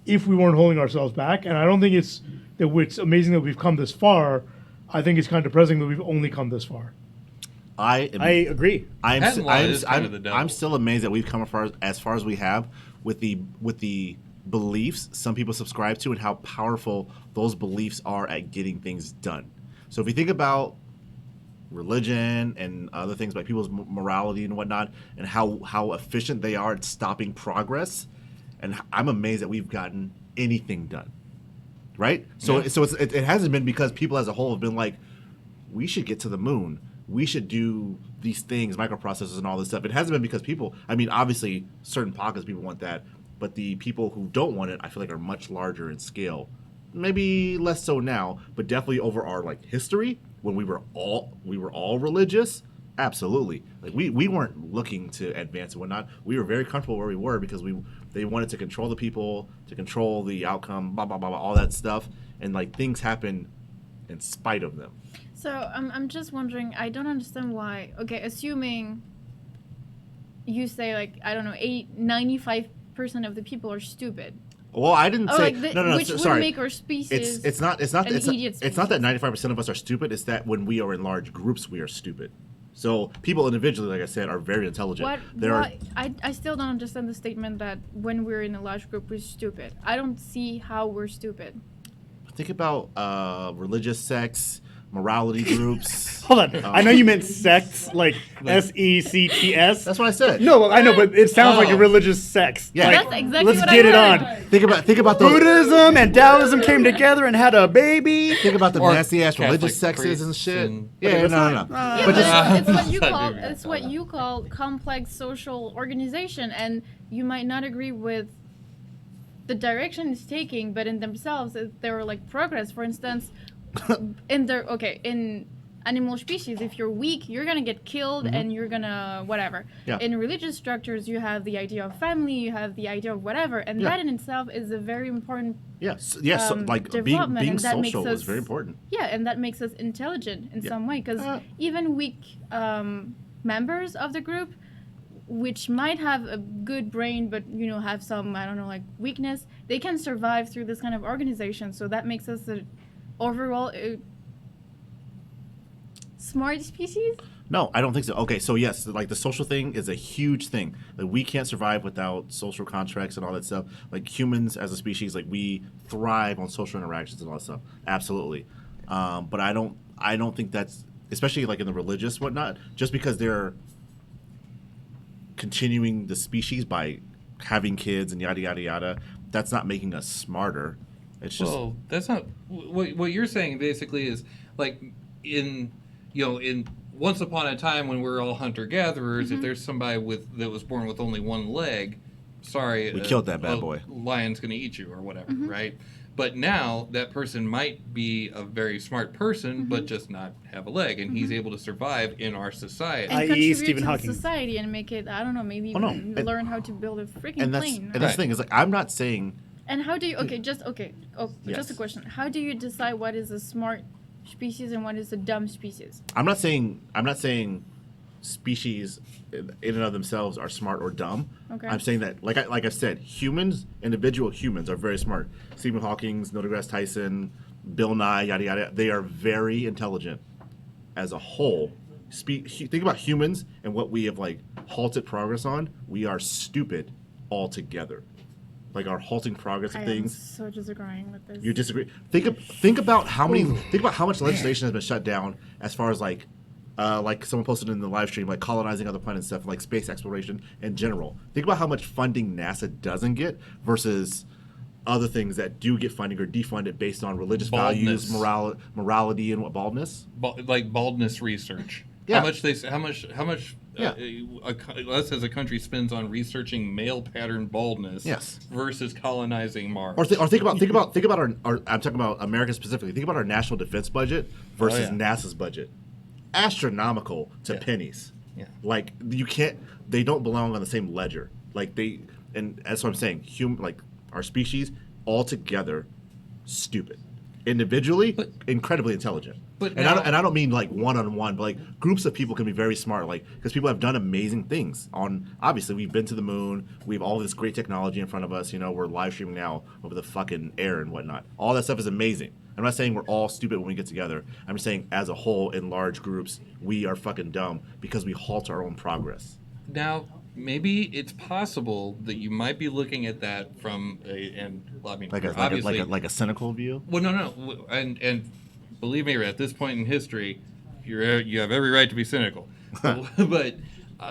if we weren't holding ourselves back. And I don't think it's amazing that we've come this far. I think it's kind of depressing that we've only come this far. I agree. Patent law is kind of the devil. I'm still amazed that we've come as far as we have with the beliefs some people subscribe to and how powerful those beliefs are at getting things done. So if you think about religion and other things, by people's morality and whatnot, and how efficient they are at stopping progress. And I'm amazed that we've gotten anything done, right? So it hasn't been because people as a whole have been like, we should get to the moon, we should do these things, microprocessors and all this stuff. It hasn't been because people, I mean, obviously certain pockets of people want that, but the people who don't want it, I feel like, are much larger in scale. Maybe less so now, but definitely over our like history when we were all religious. Absolutely, like we weren't looking to advance and whatnot. We were very comfortable where we were because they wanted to control the people, to control the outcome, blah blah blah, blah, all that stuff, and like things happen in spite of them. So I'm just wondering. I don't understand why. Okay, assuming you say like I don't know, 95% of the people are stupid. Well, I didn't say no. Which would Sorry, make our species. it's not that idiot it's not that 95% of us are stupid. It's that when we are in large groups, we are stupid. So people individually, like I said, are very intelligent. I still don't understand the statement that when we're in a large group, we're stupid. I don't see how we're stupid. Think about religious sects, morality groups. Hold on. I know you meant sects, like SECTS. That's what I said. No, I know, but it sounds like a religious sex. Yeah. Like, That's exactly let's what get I it heard. on. Think about those. Buddhism and Taoism came together and had a baby. Think about the Or nasty ass Catholic religious sexes and priests shit. and- Yeah, no. Yeah, But but just it's what you Sorry, call dude. it's what you call complex social organization, and you might not agree with the direction it's taking, but in themselves, there are like progress. For instance, in animal species, if you're weak, you're gonna get killed and you're gonna whatever. Yeah. In religious structures, you have the idea of family, you have the idea of whatever, and that in itself is a very important. yes, so, like being development, and that makes social is us- very important. Yeah, and that makes us intelligent in Yeah. some way, because even weak members of the group, which might have a good brain but have some I don't know like weakness, they can survive through this kind of organization. So that makes us a overall smart species. No, I don't think so. Okay, so yes, like the social thing is a huge thing. Like we can't survive without social contracts and all that stuff. Like humans as a species, like we thrive on social interactions and all that stuff. Absolutely. But I don't think that's, especially like in the religious whatnot, just because they're continuing the species by having kids and yada yada yada, that's not making us smarter. It's just Well, that's not what you're saying. Basically, is like in once upon a time when we were all hunter gatherers. If there's somebody that was born with only one leg, sorry, We killed that bad a boy. Lion's gonna eat you or whatever, right? But now that person might be a very smart person, but just not have a leg, and he's able to survive in our society. And i.e. contribute Stephen to Hawking. society and make it I don't know maybe no. even And- learn how to build a freaking and that's plane. the thing is like I'm not saying And how do you just Yes. a question. How do you decide what is a smart species and what is a dumb species? I'm not saying species in and of themselves are smart or dumb. Okay. I'm saying that, like I said, individual humans are very smart. Stephen Hawking, Neil deGrasse Tyson, Bill Nye, yada yada. They are very intelligent as a whole. Think about humans and what we have like halted progress on. We are stupid altogether. Like our halting progress of I am things. so disagreeing with this. You disagree? Think about how much legislation has been shut down as far as like someone posted in the live stream, like colonizing other planets and stuff, like space exploration in general. Think about how much funding NASA doesn't get versus other things that do get funding or defunded based on religious values, morality, and what baldness. Like baldness research. Yeah. How much us as a country spends on researching male pattern baldness Yes. versus colonizing Mars. Or think about our I'm talking about America specifically. Think about our national defense budget versus Oh, yeah. NASA's budget. Astronomical to pennies. Yeah. Like you can't. They don't belong on the same ledger. Like and that's what I'm saying. Like our species all together, stupid. Individually, incredibly intelligent. But and I don't mean like one-on-one, but like groups of people can be very smart. Like because people have done amazing things. Obviously, we've been to the moon. We have all this great technology in front of us. We're live streaming now over the fucking air and whatnot. All that stuff is amazing. I'm not saying we're all stupid when we get together. I'm just saying as a whole, in large groups, we are fucking dumb because we halt our own progress. Now, maybe it's possible that you might be looking at that from Like a cynical view. Well, no, and believe me, at this point in history, you have every right to be cynical, but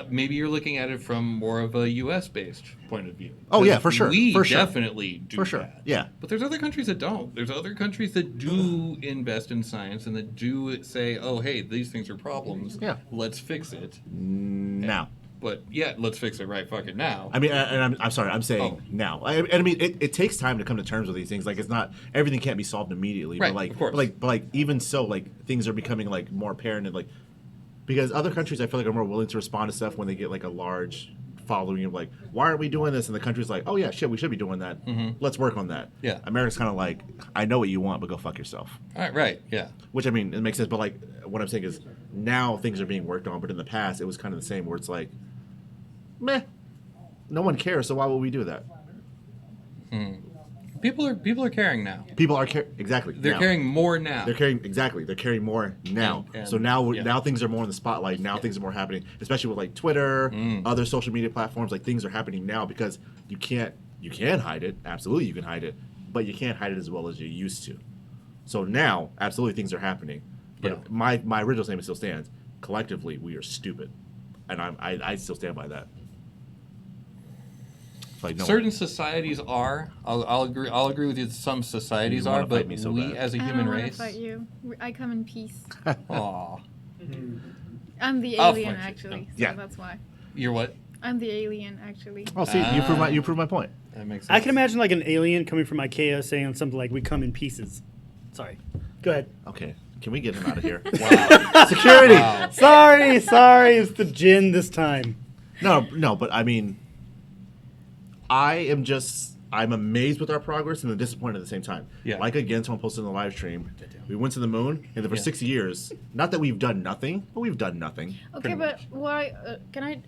maybe you're looking at it from more of a U.S. based point of view. Oh yeah, for sure. We for sure. definitely do For sure. that. Yeah. But there's other countries that don't. There's other countries that do invest in science and that do say, oh, hey, these things are problems. Yeah. Let's fix it. Now. But yeah, let's fix it right fucking now. I mean, and I'm sorry, I'm saying now. I mean, it takes time to come to terms with these things. Like, it's not everything can't be solved immediately. Right, But like, of course. but like even so, like things are becoming like more apparent and like because other countries I feel like are more willing to respond to stuff when they get like a large following of like, why aren't we doing this? And the country's like, oh yeah, shit, we should be doing that. Let's work on that. Yeah. America's kind of like, I know what you want, but go fuck yourself. All right, right, yeah. Which I mean, it makes sense. But like, what I'm saying is now things are being worked on. But in the past, it was kind of the same where it's like, meh, no one cares. So why would we do that? People are caring now. People are exactly. They're now. caring more now. They're caring exactly. They're caring more now. And- so now, yeah. now things are more in the spotlight. Now things are more happening, especially with like Twitter, other social media platforms. Like things are happening now because you can hide it. Absolutely, you can hide it, but you can't hide it as well as you used to. So now, absolutely, things are happening. But Yeah. my original statement still stands. Collectively, we are stupid, and I still stand by that. Like no Certain societies are. I'll agree with you. That some societies You wanna are, but fight me so we bad. as a I human don't race. want to fight you. I come in peace. Aw, I'm the I'll alien, fight you. actually. So Yeah. that's why. you're what? I'm the alien, actually. Oh, see, you prove my point. That makes sense. I can imagine like an alien coming from IKEA saying something like, "We come in pieces." Sorry. Go ahead. Okay, can we get him out of here? Wow. Security. Wow. Sorry. It's the gin this time. No, but I mean, I'm amazed with our progress and disappointed at the same time. Yeah. Like again, someone posted in the live stream, we went to the moon, and for 6 years, not that we've done nothing, but we've done nothing. Okay, Pretty but much. why? Can I?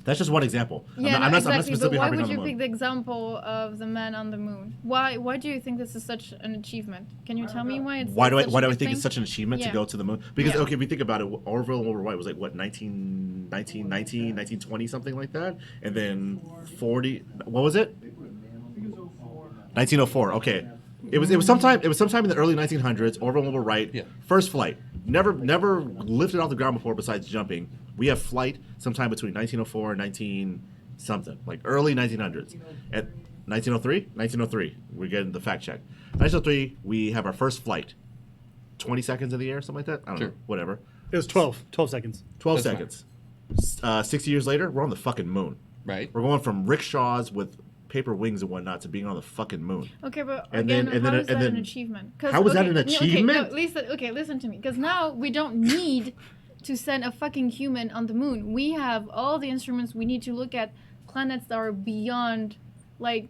That's just one example. Yeah, I'm not exactly. But specifically why harping would on the you moon. pick the example of the man on the moon? Why do you think this is such an achievement? Can you tell me why it's? Why do I such a think good it's such an achievement to Yeah. go to the moon? Because Yeah. okay, if we think about it, Orville and Wilbur Wright was like what 1920 something like that, and then 40. What was it? 1904. Okay, it was sometime in the early 1900s. Orville and Wilbur Wright, Yeah. first flight. Never lifted off the ground before besides jumping. We have flight sometime between 1904 and 19 something, like early 1900s. At 1903, we're getting the fact check. 1903, we have our first flight. 20 seconds in the air, something like that. I don't Sure. know, whatever. It was 12 seconds. 12 That's seconds. 60 years later, we're on the fucking moon. Right. We're going from rickshaws with paper wings and whatnot to being on the fucking moon. Okay, but And again, then- how is and that an then- achievement? 'Cause, How is that okay, an no, achievement? Okay, listen to me. Because now we don't need to send a fucking human on the moon. We have all the instruments we need to look at planets that are beyond, like,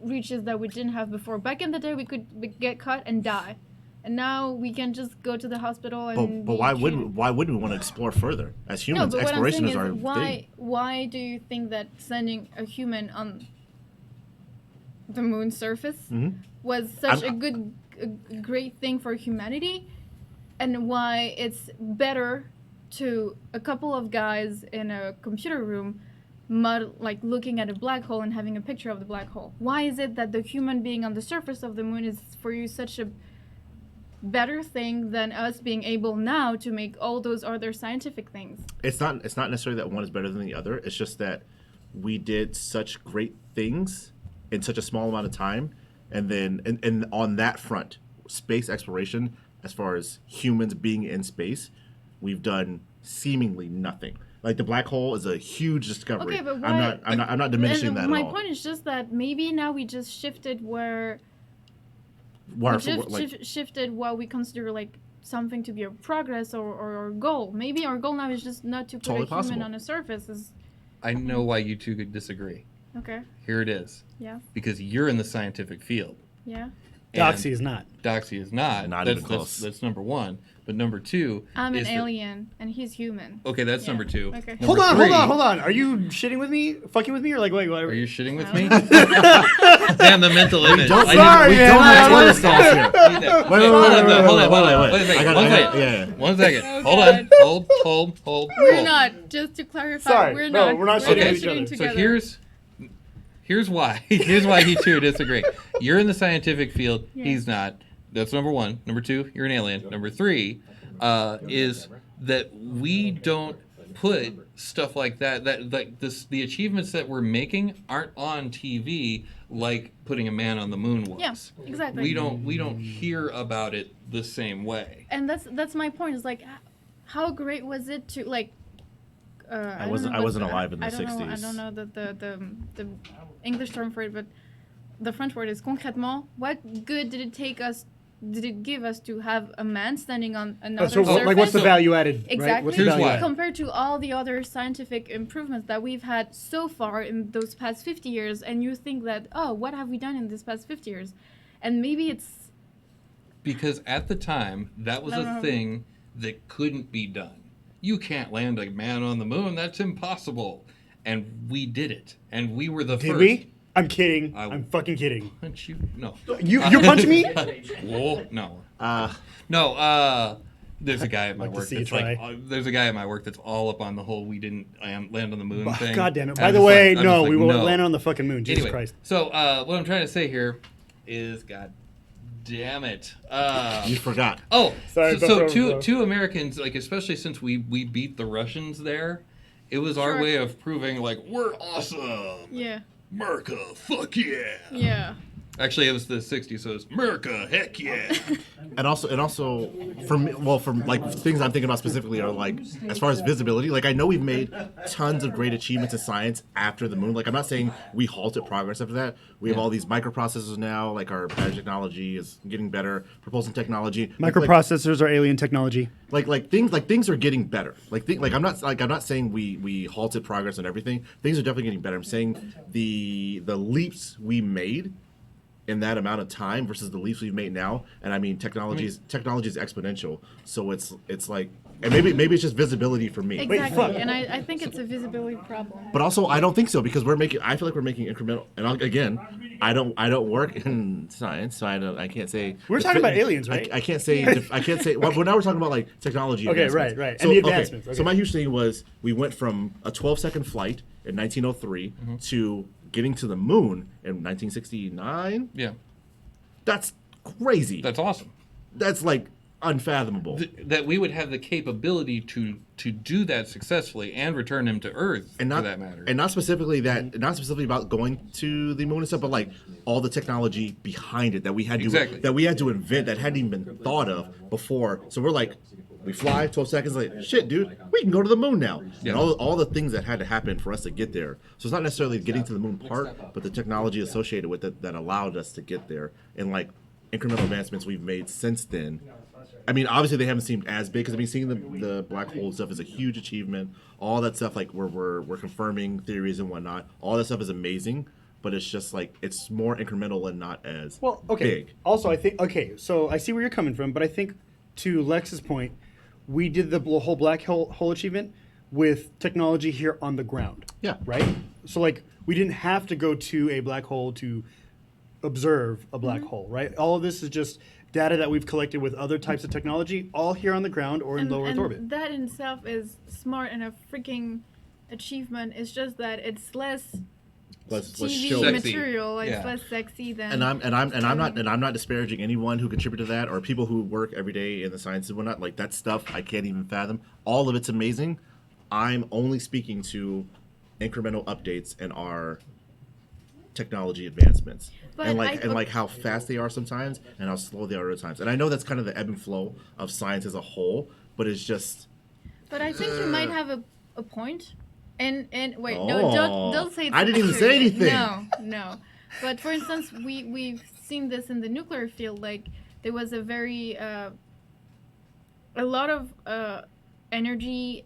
reaches that we didn't have before. Back in the day, we could get caught and die. And now we can just go to the hospital and. But be why treated. wouldn't we want to explore further? As No, humans, but what I'm exploration saying is our why thing. do you think that sending a human on the moon's surface Mhm. was such I'm- a great thing for humanity, and why it's better to a couple of guys in a computer room like looking at a black hole and having a picture of the black hole? Why is it that the human being on the surface of the moon is for you such a better thing than us being able now to make all those other scientific things? It's not necessarily that one is better than the other. It's just that we did such great things in such a small amount of time, and then and on that front, space exploration, as far as humans being in space, we've done seemingly nothing. Like the black hole is a huge discovery. Okay, but why? I'm not diminishing and that my at all. point is just that maybe now we just shifted where Where- shifted what we consider like something to be a progress or goal. Maybe our goal now is just not to put Totally a human possible. on a surface. I know why you two could disagree. Okay. Here it is. Yeah. Because you're in the scientific field. Yeah. And Doxy is not. Doxy is not. Not that's, even close. That's number one. But number two. I'm an is that- alien and he's human. Okay, that's Yeah. number two. Okay. Number Hold on. three, Are you shitting with me? Fucking with me? Or like, wait, what? Are you shitting with No. me? Damn, the mental image. Don't I sorry, we man. don't I have don't Twitter stalls here. need that. Wait, Hey, hold on, wait, hold on, wait, hold on, wait, wait wait. a second. I got- One I got- second. yeah. One second. Oh, Hold God. on. Hold. We're not. Just to clarify, Sorry. we're No, not. we're not shitting not with each other. shitting So together. here's why. Here's why you two disagree. You're in the scientific field. Yeah. He's not. That's number one. Number two, you're an alien. Number three, is that we don't put stuff like that like this, the achievements that we're making aren't on TV like putting a man on the moon was. Yeah, exactly. We don't hear about it the same way. And that's my point. Is like, how great was it to like? I wasn't alive in the I don't 60s. Know, I don't know the English term for it, but the French word is concrètement. What good did it take us? Did it give us to have a man standing on another So, surface? like, what's the value added? Right? Exactly. What's the Here's value why. added? Compared to all the other scientific improvements that we've had so far in those past 50 years, and you think that, oh, what have we done in this past 50 years? And maybe it's... Because at the time, that was a thing that couldn't be done. You can't land a man on the moon. That's impossible. And we did it. And we were the Did first. we? I'm kidding. I- I'm fucking kidding. Punch you? No. You're punching me? Whoa, no. Uh, There's a guy at my Like to work see you that's like, try. there's a guy at my work that's all up on the whole we didn't land on the moon thing. God damn it. And By I'm the just way, like- I'm no, just like, we will no. land on the fucking moon. Jesus Anyway, Christ. so what I'm trying to say here is, God damn it. you forgot. Oh, Sorry, so bro. two Americans, like especially since we beat the Russians there, it was our Sure. way of proving like we're awesome. Yeah. America, fuck yeah. Yeah. Actually, it was the 60s, so it's America, heck yeah. And also from like things I'm thinking about specifically are like as far as visibility. Like I know we've made tons of great achievements in science after the moon. Like I'm not saying we halted progress after that. We have all these microprocessors now. Like our battery technology is getting better. Propulsion technology. Microprocessors are alien technology. Like things are getting better. I'm not saying we halted progress on everything. Things are definitely getting better. I'm saying the leaps we made in that amount of time versus the leaps we've made now, and I mean technology is exponential. So it's like, and maybe it's just visibility for me. Exactly. fuck. And I think it's a visibility problem. But also I don't think so because I feel like we're making incremental. And again, I don't work in science, so I can't say. We're talking about aliens, right? I can't say. Well, now we're talking about like technology. Okay, advancements. right. And the advancements, okay. So my huge thing was we went from a 12-second flight in 1903 to getting to the moon in 1969. Yeah, That's crazy. that's awesome. That's like unfathomable. That we would have the capability to do that successfully and return him to Earth, And not for that matter. And not specifically about going to the moon and stuff, but like all the technology behind it that we had to invent that hadn't even been thought of before. So we're like, we fly 12 seconds like, shit, dude, we can go to the moon now. Yeah. And all the things that had to happen for us to get there. So it's not necessarily getting to the moon part, but the technology associated with it that allowed us to get there. And like incremental advancements we've made since then. I mean, obviously they haven't seemed as big because I mean, seeing the black hole stuff is a huge achievement. All that stuff, like we're confirming theories and whatnot. All that stuff is amazing, but it's just like it's more incremental and not as big. Also, I think so I see where you're coming from, but I think to Lex's point, we did the whole black hole achievement with technology here on the ground. Yeah. Right? So like we didn't have to go to a black hole to observe a black hole, right? All of this is just data that we've collected with other types of technology, all here on the ground or in low Earth orbit. That in itself is smart and a freaking achievement. It's just that it's less Let's TV show Sexy. material. It's Yeah. less sexy than. And I'm not disparaging anyone who contributed to that or people who work every day in the sciences and whatnot. Like that stuff I can't even fathom. All of it's amazing. I'm only speaking to incremental updates and our technology advancements. But and like how fast they are sometimes and how slow they are other times. And I know that's kind of the ebb and flow of science as a whole, but it's just But I think you might have a point. And wait, Oh. no, don't say it's I didn't even true say yet. anything. No. But for instance, we've seen this in the nuclear field. Like there was a very a lot of energy,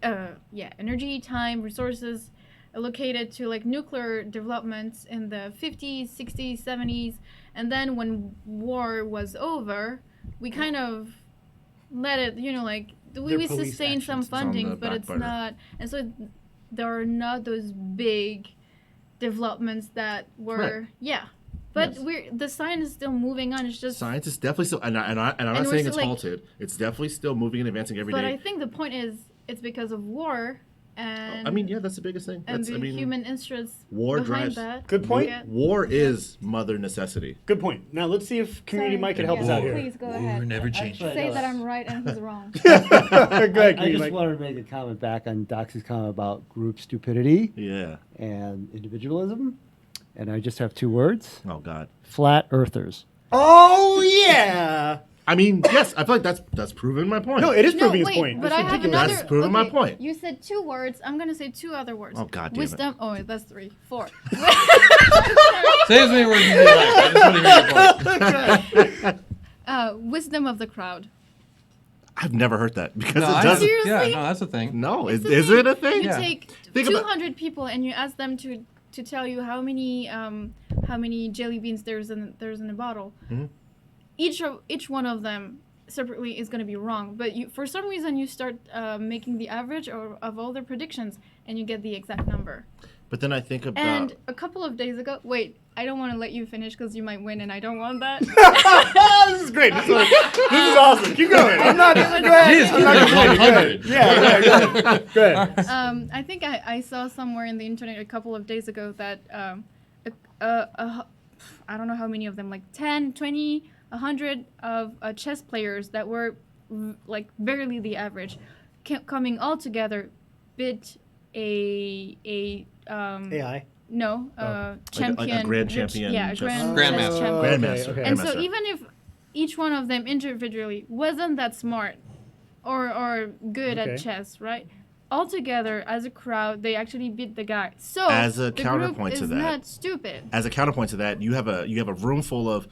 time, resources allocated to like nuclear developments in the 50s, 60s, 70s, and then when war was over, we kind of let it, like we Their police sustained some actions. It's on the funding, but back it's burner. not, and so there are not those big developments that were, But Yes. the science is still moving on. It's just science is definitely still, and I'm not And we're saying still, it's like- halted. It's definitely still moving and advancing every day. But I think the point is, it's because of war And I mean, yeah, that's the biggest thing. and That's, the I mean, human interests war behind drives- that. Good point. Yeah. war is mother necessity. Good point. Now let's see if community Sorry. Mike can help us out here. Please go War ahead. never changes. Actually, Say no, that I'm right and he's wrong. Go ahead, I community just Mike. wanted to make a comment back on Doxy's comment about group stupidity Yeah. and individualism. And I just have 2 words. Oh God. Flat earthers. Oh yeah. I mean, yes, I feel like that's proven my point. No, it is No, proving his wait, point. but It's I have ridiculous. another. That's proving my okay, point. You said 2 words. I'm gonna say 2 other words. Oh, God damn it. Wisdom. Oh, wait, that's 3, 4. Say as many words as you like. I just want to hear your voice. Wisdom of the crowd. I've never heard that because No, it I- doesn't. Seriously? Yeah, no, that's a thing. No, It's is the it a thing? You Yeah. take Think about- 200 people and you ask them to tell you how many jelly beans there's in a bottle. Mhm. Each one of them separately is going to be wrong, but you for some reason you start making the average of all their predictions and you get the exact number. But then I think about. And a couple of days ago, wait, I don't want to let you finish because you might win and I don't want that. This is great. This is awesome. Keep going. I'm not. Go ahead. Jeez, I'm not gonna blame you. Go ahead. 100. Yeah. Go ahead. Go ahead. I think I saw somewhere in the internet a couple of days ago that I don't know how many of them, like 10, 20, 100 of chess players that were like barely the average, coming all together, bit a AI. no champion, like a grand champion yeah, chess- grand Grandmaster. chess champion. Grandmaster. okay. And so Grandmaster. even if each one of them individually wasn't that smart or good Okay. at chess, right? All together as a crowd, they actually beat the guy. So As a the counterpoint group to is that- not stupid. As a counterpoint to that, you have a room full of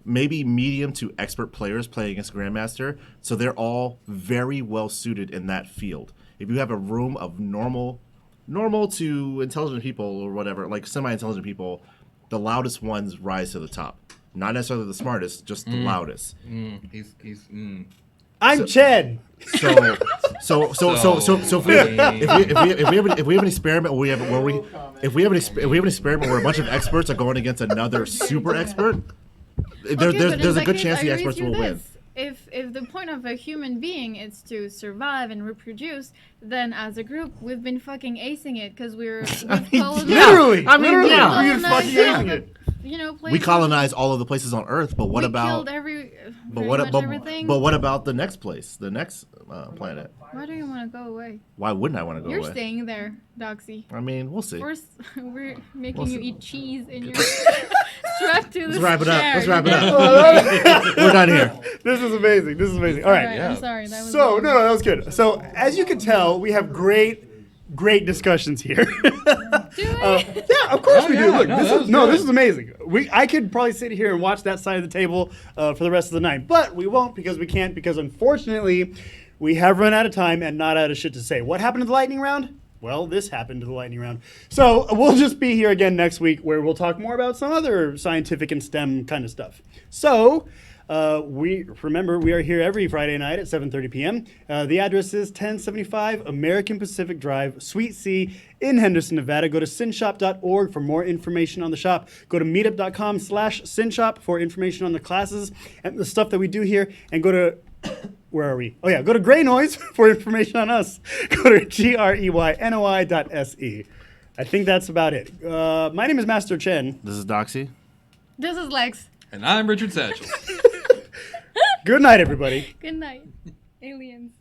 maybe medium to expert players playing against Grandmaster, so they're all very well suited in that field. If you have a room of normal to intelligent people or whatever, like semi-intelligent people, the loudest ones rise to the top. Not necessarily the smartest, just the loudest. He's I'm Ched. So if we have an experiment where if we have an experiment where a bunch of experts are going against another super expert, Okay, but in there's a that good case, chance the I experts raise you will win. this. If the point of a human being is to survive and reproduce, then as a group we've been fucking acing it because we've colonized, Literally. I mean, literally. yeah. We're fucking using it. places. We colonize all of the places on Earth, but what we about killed everything. but what about the next place, the next planet? Why do you want to go away? Why wouldn't I want to go You're away? staying there, Doxy. I mean, we'll see. We're making We'll you see. eat cheese and you're strapped to Let's this wrap it up. chair. Let's wrap it You're up. We're done here. This is amazing. This is amazing. All right. Alright, Yeah. I'm sorry. That was So long. no, that was good. So as you can tell, we have great discussions here. Do we? Yeah, of course Oh, we do. yeah. Look, No, this that is was no, good. this is amazing. I could probably sit here and watch that side of the table for the rest of the night, but we won't because we can't because unfortunately we have run out of time and not out of shit to say. What happened to the lightning round? Well, this happened to the lightning round. So we'll just be here again next week where we'll talk more about some other scientific and STEM kind of stuff. So we are here every Friday night at 7:30 p.m. The address is 1075 American Pacific Drive, Suite C in Henderson, Nevada. Go to synshop.org for more information on the shop. Go to meetup.com/synshop for information on the classes and the stuff that we do here. And go to where are we? Oh yeah, go to Greynoise for information on us. Go to GREYNOI.se. I think that's about it. My name is Master Chen. This is Doxy. This is Lex. And I'm Richard Satchel. Good night, everybody. Good night, aliens.